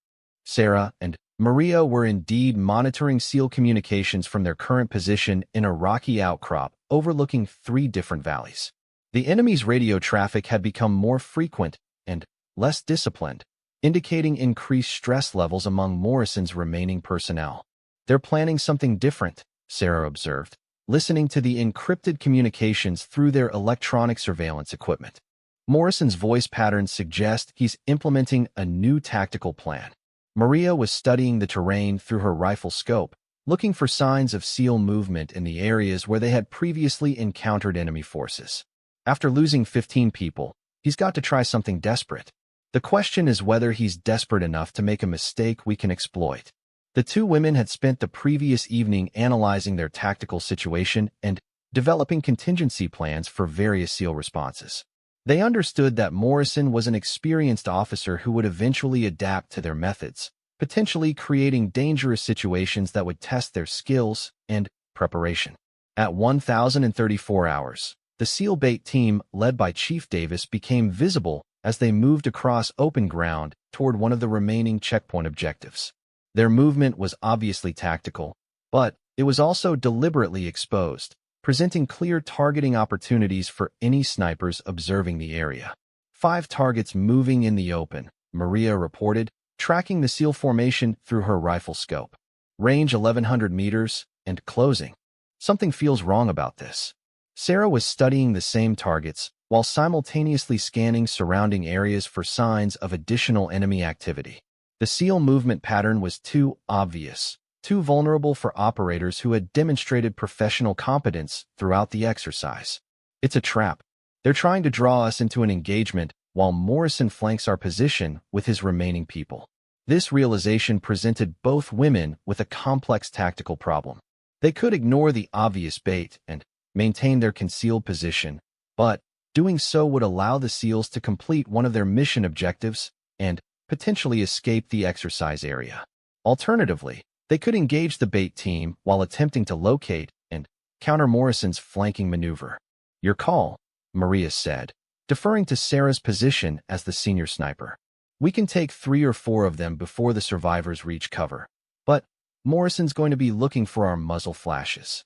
Sarah and Maria were indeed monitoring SEAL communications from their current position in a rocky outcrop overlooking 3 different valleys. The enemy's radio traffic had become more frequent and less disciplined, indicating increased stress levels among Morrison's remaining personnel. "They're planning something different," Sarah observed, listening to the encrypted communications through their electronic surveillance equipment. Morrison's voice patterns suggest he's implementing a new tactical plan. Maria was studying the terrain through her rifle scope, looking for signs of SEAL movement in the areas where they had previously encountered enemy forces. After losing 15 people, he's got to try something desperate. The question is whether he's desperate enough to make a mistake we can exploit. The two women had spent the previous evening analyzing their tactical situation and developing contingency plans for various SEAL responses. They understood that Morrison was an experienced officer who would eventually adapt to their methods, potentially creating dangerous situations that would test their skills and preparation. At 1,034 hours, the SEAL bait team, led by Chief Davis, became visible as they moved across open ground toward one of the remaining checkpoint objectives. Their movement was obviously tactical, but it was also deliberately exposed, presenting clear targeting opportunities for any snipers observing the area. 5 targets moving in the open, Maria reported, tracking the SEAL formation through her rifle scope. Range 1,100 meters, and closing. Something feels wrong about this. Sarah was studying the same targets while simultaneously scanning surrounding areas for signs of additional enemy activity. The SEAL movement pattern was too obvious, too vulnerable for operators who had demonstrated professional competence throughout the exercise. It's a trap. They're trying to draw us into an engagement while Morrison flanks our position with his remaining people. This realization presented both women with a complex tactical problem. They could ignore the obvious bait and maintain their concealed position, but doing so would allow the SEALs to complete one of their mission objectives and potentially escape the exercise area. Alternatively, they could engage the bait team while attempting to locate and counter Morrison's flanking maneuver. Your call, Maria said, deferring to Sarah's position as the senior sniper. We can take 3 or 4 of them before the survivors reach cover, but Morrison's going to be looking for our muzzle flashes.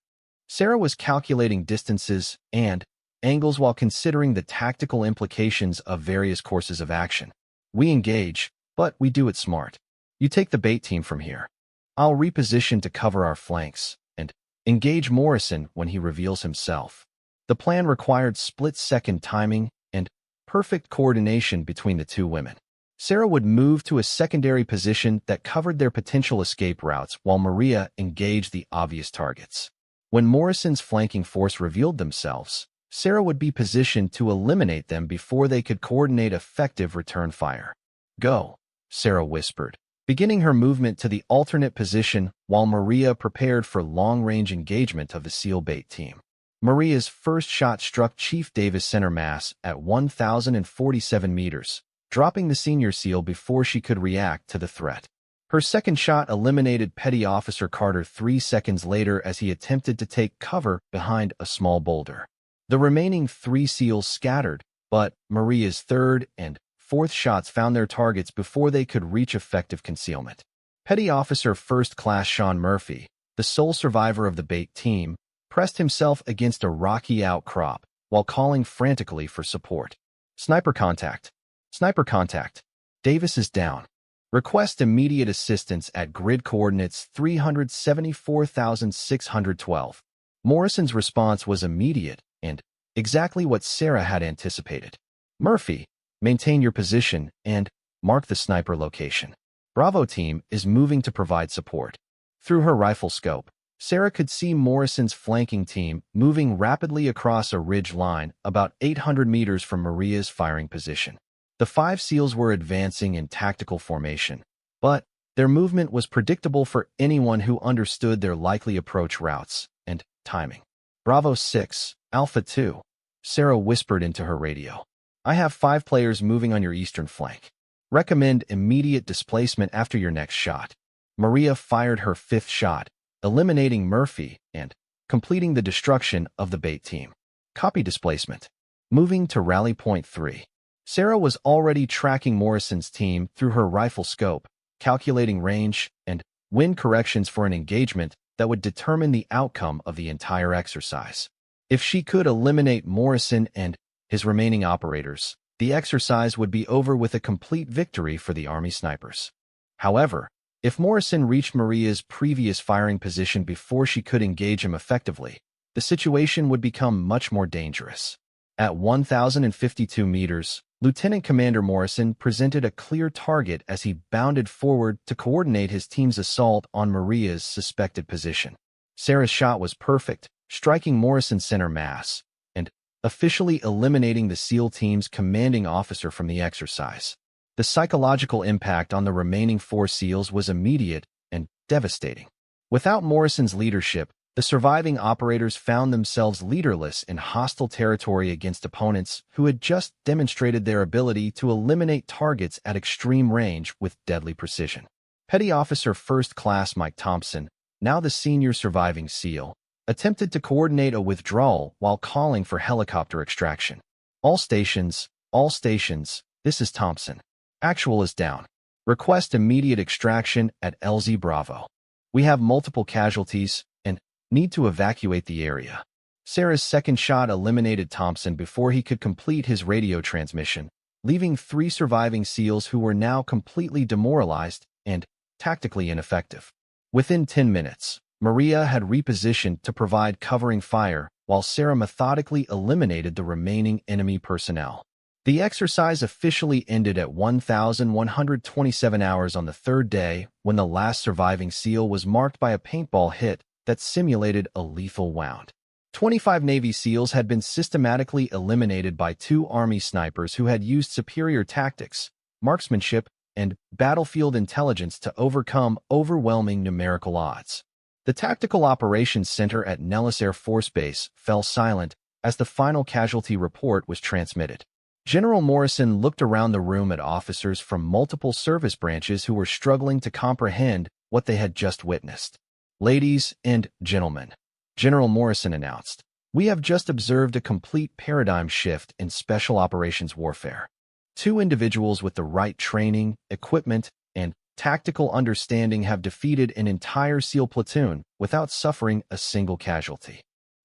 Sarah was calculating distances and angles while considering the tactical implications of various courses of action. We engage, but we do it smart. You take the bait team from here. I'll reposition to cover our flanks and engage Morrison when he reveals himself. The plan required split-second timing and perfect coordination between the two women. Sarah would move to a secondary position that covered their potential escape routes while Maria engaged the obvious targets. When Morrison's flanking force revealed themselves, Sarah would be positioned to eliminate them before they could coordinate effective return fire. Go, Sarah whispered, beginning her movement to the alternate position while Maria prepared for long-range engagement of the SEAL bait team. Maria's first shot struck Chief Davis center mass at 1,047 meters, dropping the senior SEAL before she could react to the threat. Her second shot eliminated Petty Officer Carter 3 seconds later as he attempted to take cover behind a small boulder. The remaining 3 SEALs scattered, but Maria's third and fourth shots found their targets before they could reach effective concealment. Petty Officer First Class Sean Murphy, the sole survivor of the bait team, pressed himself against a rocky outcrop while calling frantically for support. Sniper contact. Sniper contact. Davis is down. Request immediate assistance at grid coordinates 374,612. Morrison's response was immediate and exactly what Sarah had anticipated. Murphy, maintain your position and mark the sniper location. Bravo team is moving to provide support. Through her rifle scope, Sarah could see Morrison's flanking team moving rapidly across a ridge line about 800 meters from Maria's firing position. The 5 SEALs were advancing in tactical formation, but their movement was predictable for anyone who understood their likely approach routes and timing. Bravo 6, Alpha 2, Sarah whispered into her radio. I have 5 players moving on your eastern flank. Recommend immediate displacement after your next shot. Maria fired her 5th shot, eliminating Murphy and completing the destruction of the bait team. Copy displacement. Moving to rally point 3. Sarah was already tracking Morrison's team through her rifle scope, calculating range and wind corrections for an engagement that would determine the outcome of the entire exercise. If she could eliminate Morrison and his remaining operators, the exercise would be over with a complete victory for the Army snipers. However, if Morrison reached Maria's previous firing position before she could engage him effectively, the situation would become much more dangerous. At 1,052 meters, Lieutenant Commander Morrison presented a clear target as he bounded forward to coordinate his team's assault on Maria's suspected position. Sarah's shot was perfect, striking Morrison's center mass, and officially eliminating the SEAL team's commanding officer from the exercise. The psychological impact on the remaining 4 SEALs was immediate and devastating. Without Morrison's leadership, the surviving operators found themselves leaderless in hostile territory against opponents who had just demonstrated their ability to eliminate targets at extreme range with deadly precision. Petty Officer First Class Mike Thompson, now the senior surviving SEAL, attempted to coordinate a withdrawal while calling for helicopter extraction. All stations, this is Thompson. Actual is down. Request immediate extraction at LZ Bravo. We have multiple casualties and need to evacuate the area. Sarah's second shot eliminated Thompson before he could complete his radio transmission, leaving 3 surviving SEALs who were now completely demoralized and tactically ineffective. Within 10 minutes, Maria had repositioned to provide covering fire while Sarah methodically eliminated the remaining enemy personnel. The exercise officially ended at 1,127 hours on the 3rd day when the last surviving SEAL was marked by a paintball hit that simulated a lethal wound. 25 Navy SEALs had been systematically eliminated by 2 Army snipers who had used superior tactics, marksmanship, and battlefield intelligence to overcome overwhelming numerical odds. The Tactical Operations Center at Nellis Air Force Base fell silent as the final casualty report was transmitted. General Morrison looked around the room at officers from multiple service branches who were struggling to comprehend what they had just witnessed. "Ladies and gentlemen," General Morrison announced, "we have just observed a complete paradigm shift in special operations warfare. 2 individuals with the right training, equipment, and tactical understanding have defeated an entire SEAL platoon without suffering a single casualty."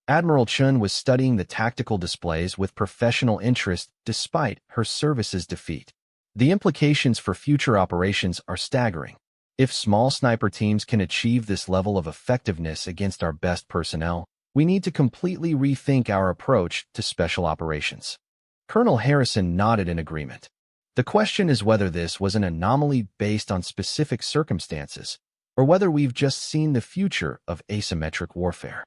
Admiral Chun was studying the tactical displays with professional interest despite her service's defeat. The implications for future operations are staggering. If small sniper teams can achieve this level of effectiveness against our best personnel, we need to completely rethink our approach to special operations. Colonel Harrison nodded in agreement. The question is whether this was an anomaly based on specific circumstances, or whether we've just seen the future of asymmetric warfare.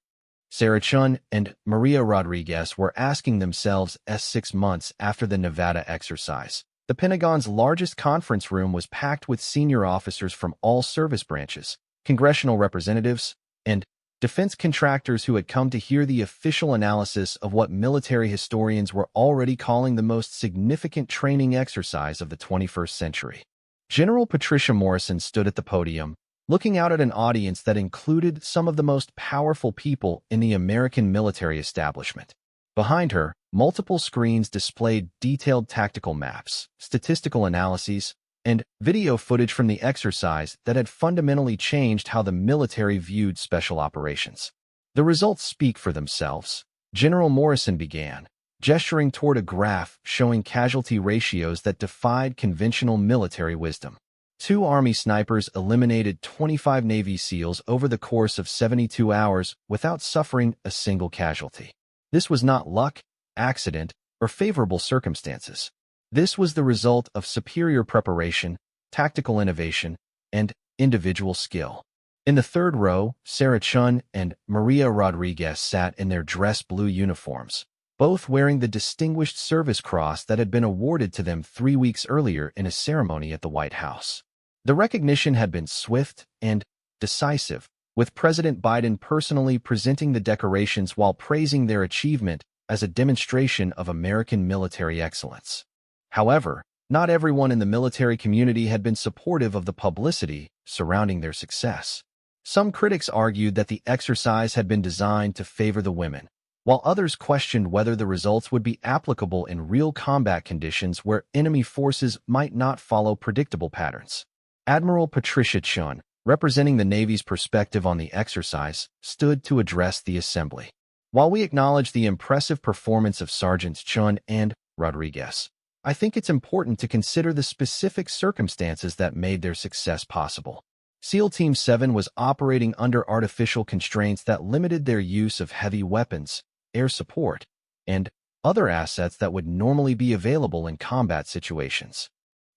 Sarah Chun and Maria Rodriguez were asking themselves 6 months after the Nevada exercise. The Pentagon's largest conference room was packed with senior officers from all service branches, congressional representatives, and defense contractors who had come to hear the official analysis of what military historians were already calling the most significant training exercise of the 21st century. General Patricia Morrison stood at the podium, looking out at an audience that included some of the most powerful people in the American military establishment. Behind her, multiple screens displayed detailed tactical maps, statistical analyses, and video footage from the exercise that had fundamentally changed how the military viewed special operations. The results speak for themselves. General Morrison began, gesturing toward a graph showing casualty ratios that defied conventional military wisdom. 2 Army snipers eliminated 25 Navy SEALs over the course of 72 hours without suffering a single casualty. This was not luck, accident, or favorable circumstances. This was the result of superior preparation, tactical innovation, and individual skill. In the 3rd row, Sarah Chun and Maria Rodriguez sat in their dress blue uniforms, both wearing the Distinguished Service Cross that had been awarded to them 3 weeks earlier in a ceremony at the White House. The recognition had been swift and decisive, with President Biden personally presenting the decorations while praising their achievement as a demonstration of American military excellence. However, not everyone in the military community had been supportive of the publicity surrounding their success. Some critics argued that the exercise had been designed to favor the women, while others questioned whether the results would be applicable in real combat conditions where enemy forces might not follow predictable patterns. Admiral Patricia Chun, representing the Navy's perspective on the exercise, stood to address the assembly. While we acknowledge the impressive performance of Sergeants Chun and Rodriguez, I think it's important to consider the specific circumstances that made their success possible. SEAL Team 7 was operating under artificial constraints that limited their use of heavy weapons, air support, and other assets that would normally be available in combat situations.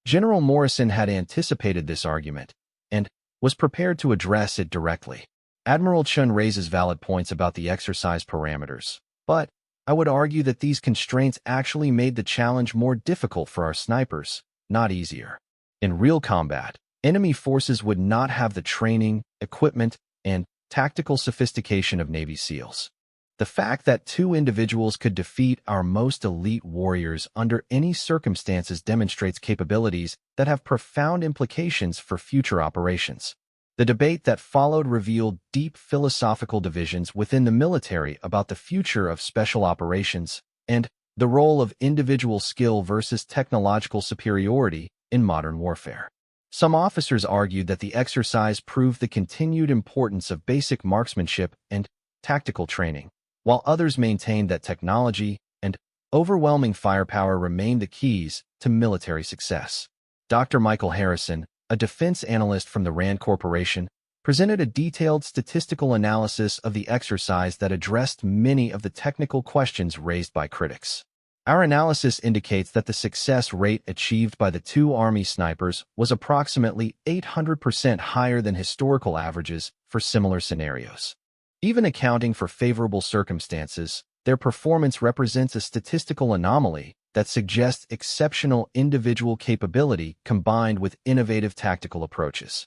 General Morrison had anticipated this argument and was prepared to address it directly. Admiral Chun raises valid points about the exercise parameters, but I would argue that these constraints actually made the challenge more difficult for our snipers, not easier. In real combat, enemy forces would not have the training, equipment, and tactical sophistication of Navy SEALs. The fact that two individuals could defeat our most elite warriors under any circumstances demonstrates capabilities that have profound implications for future operations. The debate that followed revealed deep philosophical divisions within the military about the future of special operations and the role of individual skill versus technological superiority in modern warfare. Some officers argued that the exercise proved the continued importance of basic marksmanship and tactical training, while others maintained that technology and overwhelming firepower remained the keys to military success. Dr. Michael Harrison, a defense analyst from the RAND Corporation, presented a detailed statistical analysis of the exercise that addressed many of the technical questions raised by critics. Our analysis indicates that the success rate achieved by the two Army snipers was approximately 800% higher than historical averages for similar scenarios. Even accounting for favorable circumstances, their performance represents a statistical anomaly that suggests exceptional individual capability combined with innovative tactical approaches.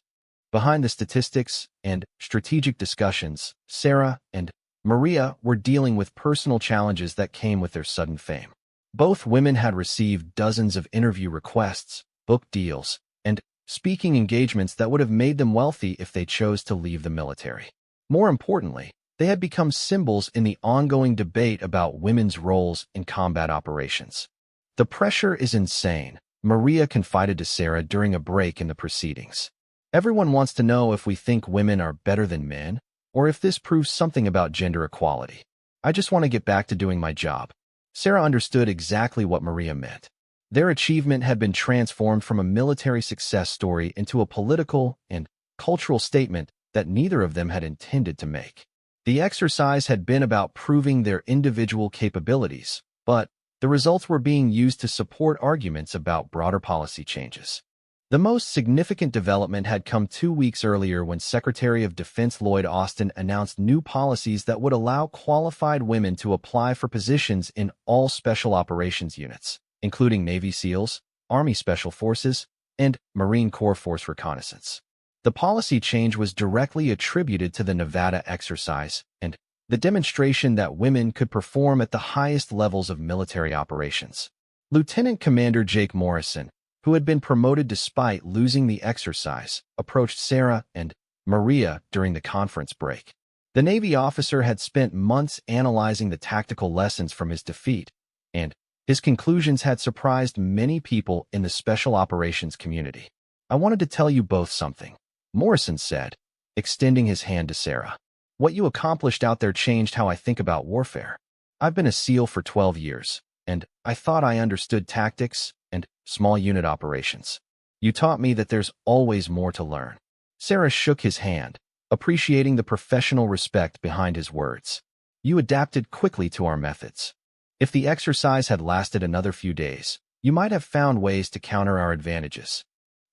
Behind the statistics and strategic discussions, Sarah and Maria were dealing with personal challenges that came with their sudden fame. Both women had received dozens of interview requests, book deals, and speaking engagements that would have made them wealthy if they chose to leave the military. More importantly, they had become symbols in the ongoing debate about women's roles in combat operations. "The pressure is insane," Maria confided to Sarah during a break in the proceedings. "Everyone wants to know if we think women are better than men, or if this proves something about gender equality. I just want to get back to doing my job." Sarah understood exactly what Maria meant. Their achievement had been transformed from a military success story into a political and cultural statement that neither of them had intended to make. The exercise had been about proving their individual capabilities, but the results were being used to support arguments about broader policy changes. The most significant development had come 2 weeks earlier when Secretary of Defense Lloyd Austin announced new policies that would allow qualified women to apply for positions in all special operations units, including Navy SEALs, Army Special Forces, and Marine Corps Force Reconnaissance. The policy change was directly attributed to the Nevada exercise and the demonstration that women could perform at the highest levels of military operations. Lieutenant Commander Jake Morrison, who had been promoted despite losing the exercise, approached Sarah and Maria during the conference break. The Navy officer had spent months analyzing the tactical lessons from his defeat, and his conclusions had surprised many people in the special operations community. "I wanted to tell you both something," Morrison said, extending his hand to Sarah. "What you accomplished out there changed how I think about warfare. I've been a SEAL for 12 years, and I thought I understood tactics and small unit operations. You taught me that there's always more to learn." Sarah shook his hand, appreciating the professional respect behind his words. "You adapted quickly to our methods. If the exercise had lasted another few days, you might have found ways to counter our advantages."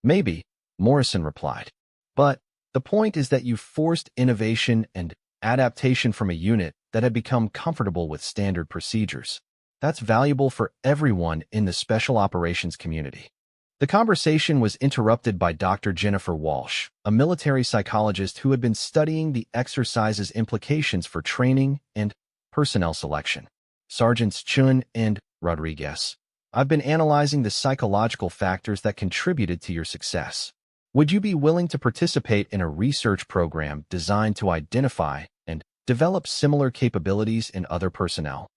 "Maybe," Morrison replied. "But the point is that you forced innovation and adaptation from a unit that had become comfortable with standard procedures. That's valuable for everyone in the special operations community." The conversation was interrupted by Dr. Jennifer Walsh, a military psychologist who had been studying the exercise's implications for training and personnel selection. "Sergeants Chun and Rodriguez, I've been analyzing the psychological factors that contributed to your success. Would you be willing to participate in a research program designed to identify and develop similar capabilities in other personnel?"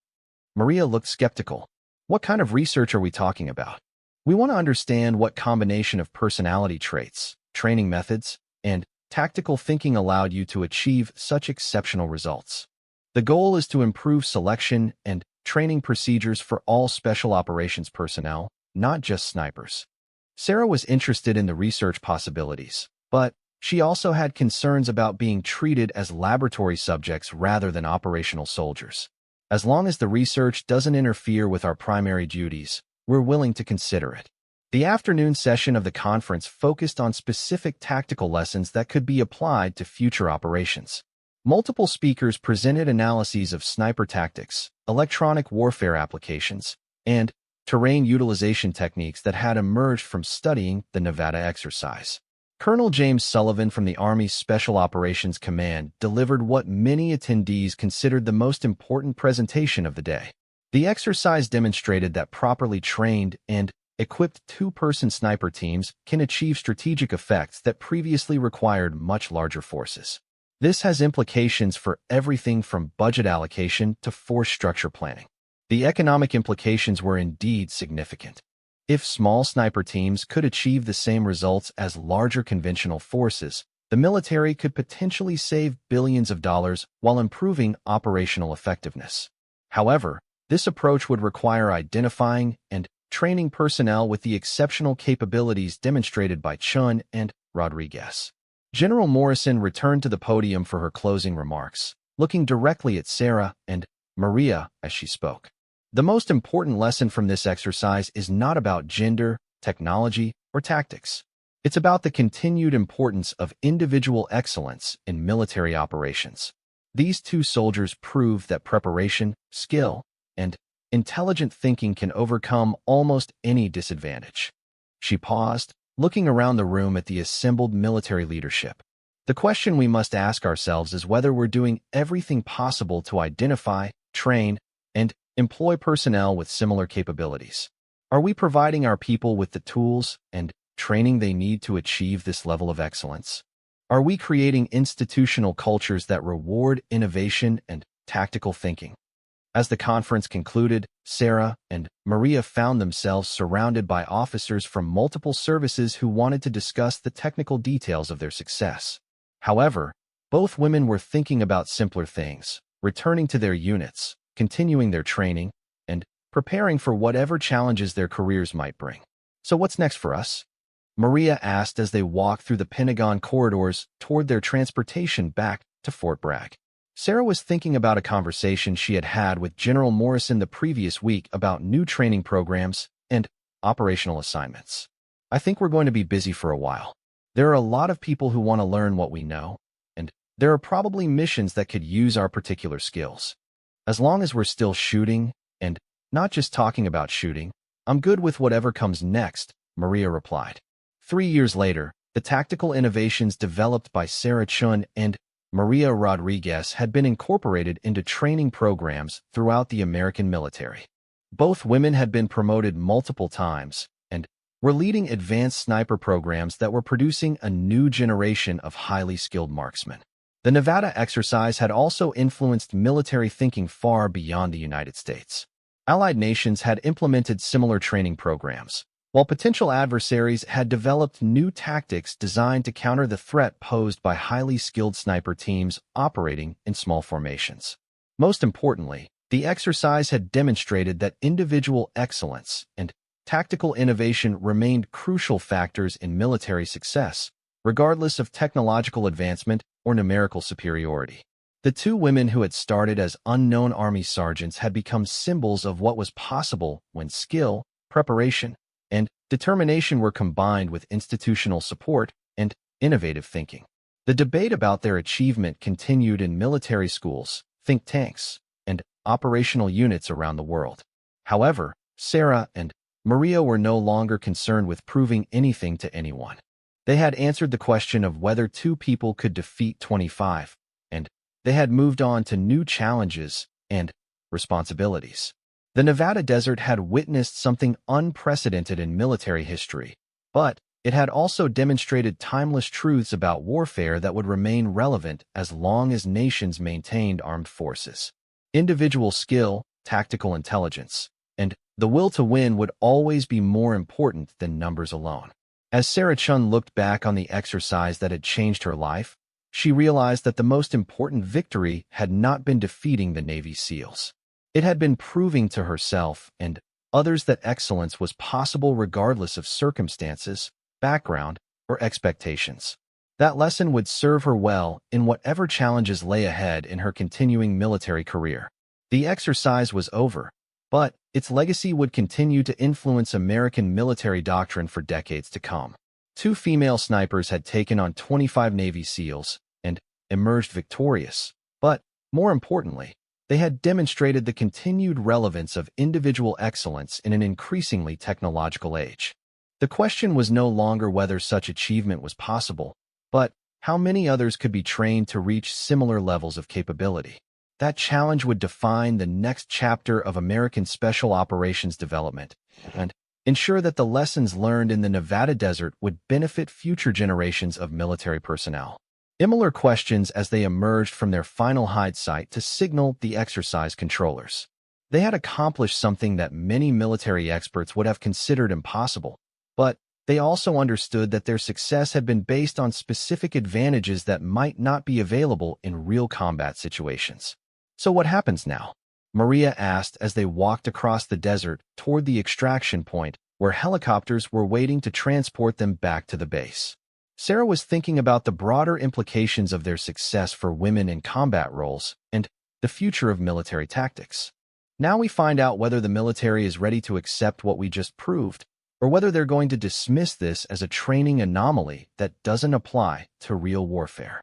Maria looked skeptical. "What kind of research are we talking about?" "We want to understand what combination of personality traits, training methods, and tactical thinking allowed you to achieve such exceptional results. The goal is to improve selection and training procedures for all special operations personnel, not just snipers." Sarah was interested in the research possibilities, but she also had concerns about being treated as laboratory subjects rather than operational soldiers. As long as the research doesn't interfere with our primary duties, we're willing to consider it. The afternoon session of the conference focused on specific tactical lessons that could be applied to future operations. Multiple speakers presented analyses of sniper tactics, electronic warfare applications, and terrain utilization techniques that had emerged from studying the Nevada exercise. Colonel James Sullivan from the Army's Special Operations Command delivered what many attendees considered the most important presentation of the day. The exercise demonstrated that properly trained and equipped two-person sniper teams can achieve strategic effects that previously required much larger forces. This has implications for everything from budget allocation to force structure planning. The economic implications were indeed significant. If small sniper teams could achieve the same results as larger conventional forces, the military could potentially save billions of dollars while improving operational effectiveness. However, this approach would require identifying and training personnel with the exceptional capabilities demonstrated by Chun and Rodriguez. General Morrison returned to the podium for her closing remarks, looking directly at Sarah and Maria as she spoke. The most important lesson from this exercise is not about gender, technology, or tactics. It's about the continued importance of individual excellence in military operations. These two soldiers proved that preparation, skill, and intelligent thinking can overcome almost any disadvantage. She paused, looking around the room at the assembled military leadership. The question we must ask ourselves is whether we're doing everything possible to identify, train, and employ personnel with similar capabilities. Are we providing our people with the tools and training they need to achieve this level of excellence? Are we creating institutional cultures that reward innovation and tactical thinking? As the conference concluded, Sarah and Maria found themselves surrounded by officers from multiple services who wanted to discuss the technical details of their success. However, both women were thinking about simpler things, returning to their units, continuing their training, and preparing for whatever challenges their careers might bring. So what's next for us? Maria asked as they walked through the Pentagon corridors toward their transportation back to Fort Bragg. Sarah was thinking about a conversation she had had with General Morrison the previous week about new training programs and operational assignments. I think we're going to be busy for a while. There are a lot of people who want to learn what we know, and there are probably missions that could use our particular skills. As long as we're still shooting, and not just talking about shooting, I'm good with whatever comes next, Maria replied. 3 years later, the tactical innovations developed by Sarah Chun and Maria Rodriguez had been incorporated into training programs throughout the American military. Both women had been promoted multiple times and were leading advanced sniper programs that were producing a new generation of highly skilled marksmen. The Nevada exercise had also influenced military thinking far beyond the United States. Allied nations had implemented similar training programs, while potential adversaries had developed new tactics designed to counter the threat posed by highly skilled sniper teams operating in small formations. Most importantly, the exercise had demonstrated that individual excellence and tactical innovation remained crucial factors in military success, regardless of technological advancement or numerical superiority. The two women who had started as unknown Army sergeants had become symbols of what was possible when skill, preparation, and determination were combined with institutional support and innovative thinking. The debate about their achievement continued in military schools, think tanks, and operational units around the world. However, Sarah and Maria were no longer concerned with proving anything to anyone. They had answered the question of whether two people could defeat 25, and they had moved on to new challenges and responsibilities. The Nevada desert had witnessed something unprecedented in military history, but it had also demonstrated timeless truths about warfare that would remain relevant as long as nations maintained armed forces. Individual skill, tactical intelligence, and the will to win would always be more important than numbers alone. As Sarah Chun looked back on the exercise that had changed her life, she realized that the most important victory had not been defeating the Navy SEALs. It had been proving to herself and others that excellence was possible regardless of circumstances, background, or expectations. That lesson would serve her well in whatever challenges lay ahead in her continuing military career. The exercise was over, but its legacy would continue to influence American military doctrine for decades to come. Two female snipers had taken on 25 Navy SEALs and emerged victorious, but more importantly, they had demonstrated the continued relevance of individual excellence in an increasingly technological age. The question was no longer whether such achievement was possible, but how many others could be trained to reach similar levels of capability. That challenge would define the next chapter of American Special Operations development and ensure that the lessons learned in the Nevada desert would benefit future generations of military personnel. Similar questions as they emerged from their final hide site to signal the exercise controllers. They had accomplished something that many military experts would have considered impossible, but they also understood that their success had been based on specific advantages that might not be available in real combat situations. So what happens now? Maria asked as they walked across the desert toward the extraction point where helicopters were waiting to transport them back to the base. Sarah was thinking about the broader implications of their success for women in combat roles and the future of military tactics. Now we find out whether the military is ready to accept what we just proved, or whether they're going to dismiss this as a training anomaly that doesn't apply to real warfare.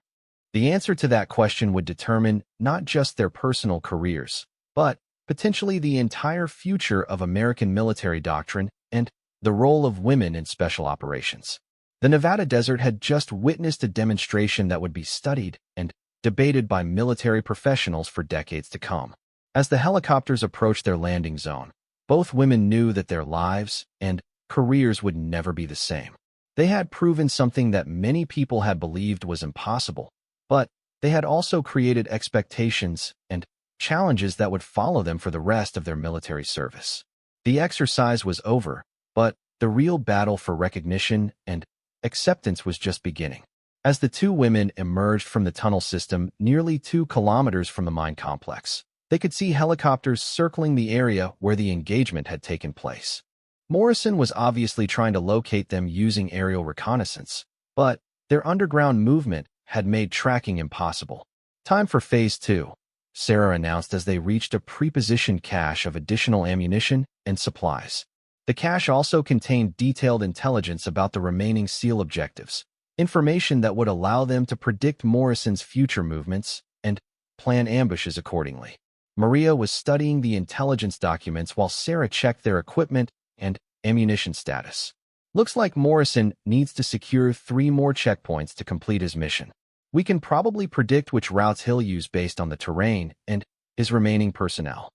The answer to that question would determine not just their personal careers, but potentially the entire future of American military doctrine and the role of women in special operations. The Nevada desert had just witnessed a demonstration that would be studied and debated by military professionals for decades to come. As the helicopters approached their landing zone, both women knew that their lives and careers would never be the same. They had proven something that many people had believed was impossible, but they had also created expectations and challenges that would follow them for the rest of their military service. The exercise was over, but the real battle for recognition and acceptance was just beginning. As the two women emerged from the tunnel system nearly 2 kilometers from the mine complex, they could see helicopters circling the area where the engagement had taken place. Morrison was obviously trying to locate them using aerial reconnaissance, but their underground movement had made tracking impossible. Time for Phase 2, Sarah announced as they reached a pre-positioned cache of additional ammunition and supplies. The cache also contained detailed intelligence about the remaining SEAL objectives, information that would allow them to predict Morrison's future movements and plan ambushes accordingly. Maria was studying the intelligence documents while Sarah checked their equipment and ammunition status. Looks like Morrison needs to secure 3 more checkpoints to complete his mission. We can probably predict which routes he'll use based on the terrain and his remaining personnel.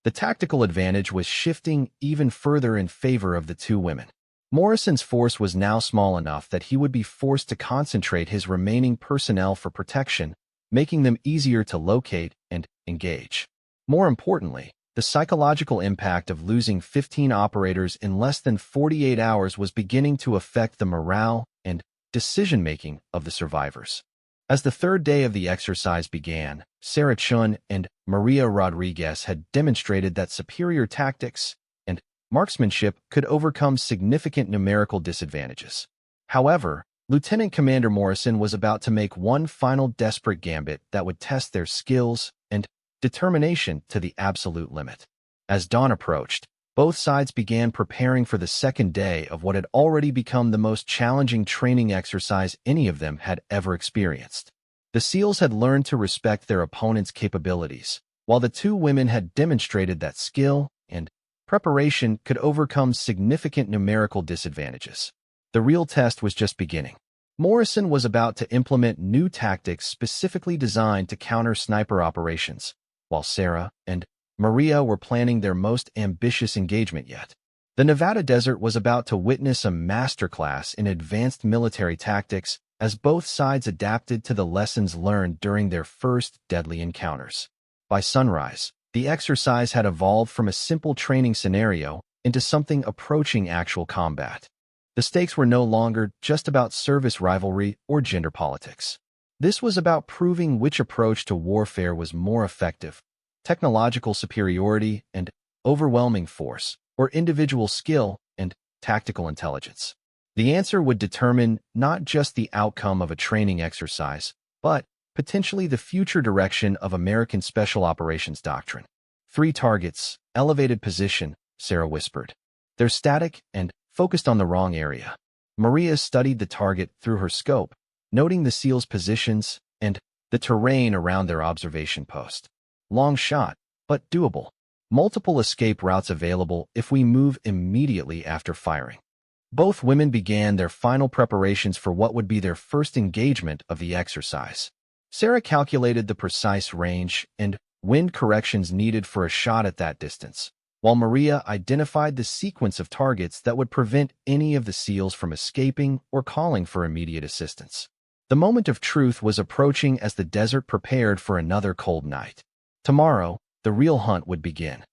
The tactical advantage was shifting even further in favor of the two women. Morrison's force was now small enough that he would be forced to concentrate his remaining personnel for protection, making them easier to locate and engage. More importantly, the psychological impact of losing 15 operators in less than 48 hours was beginning to affect the morale and decision-making of the survivors. As the third day of the exercise began, Sarah Chun and Maria Rodriguez had demonstrated that superior tactics and marksmanship could overcome significant numerical disadvantages. However, Lieutenant Commander Morrison was about to make one final desperate gambit that would test their skills and determination to the absolute limit. As dawn approached, both sides began preparing for the second day of what had already become the most challenging training exercise any of them had ever experienced. The SEALs had learned to respect their opponent's capabilities, while the two women had demonstrated that skill and preparation could overcome significant numerical disadvantages. The real test was just beginning. Morrison was about to implement new tactics specifically designed to counter sniper operations, while Sarah and Maria were planning their most ambitious engagement yet. The Nevada desert was about to witness a masterclass in advanced military tactics as both sides adapted to the lessons learned during their first deadly encounters. By sunrise, the exercise had evolved from a simple training scenario into something approaching actual combat. The stakes were no longer just about service rivalry or gender politics. This was about proving which approach to warfare was more effective: technological superiority and overwhelming force, or individual skill and tactical intelligence. The answer would determine not just the outcome of a training exercise, but potentially the future direction of American Special Operations doctrine. 3 targets, elevated position, Sarah whispered. They're static and focused on the wrong area. Maria studied the target through her scope, noting the SEALs' positions and the terrain around their observation post. Long shot, but doable. Multiple escape routes available if we move immediately after firing. Both women began their final preparations for what would be their first engagement of the exercise. Sarah calculated the precise range and wind corrections needed for a shot at that distance, while Maria identified the sequence of targets that would prevent any of the SEALs from escaping or calling for immediate assistance. The moment of truth was approaching as the desert prepared for another cold night. Tomorrow, the real hunt would begin.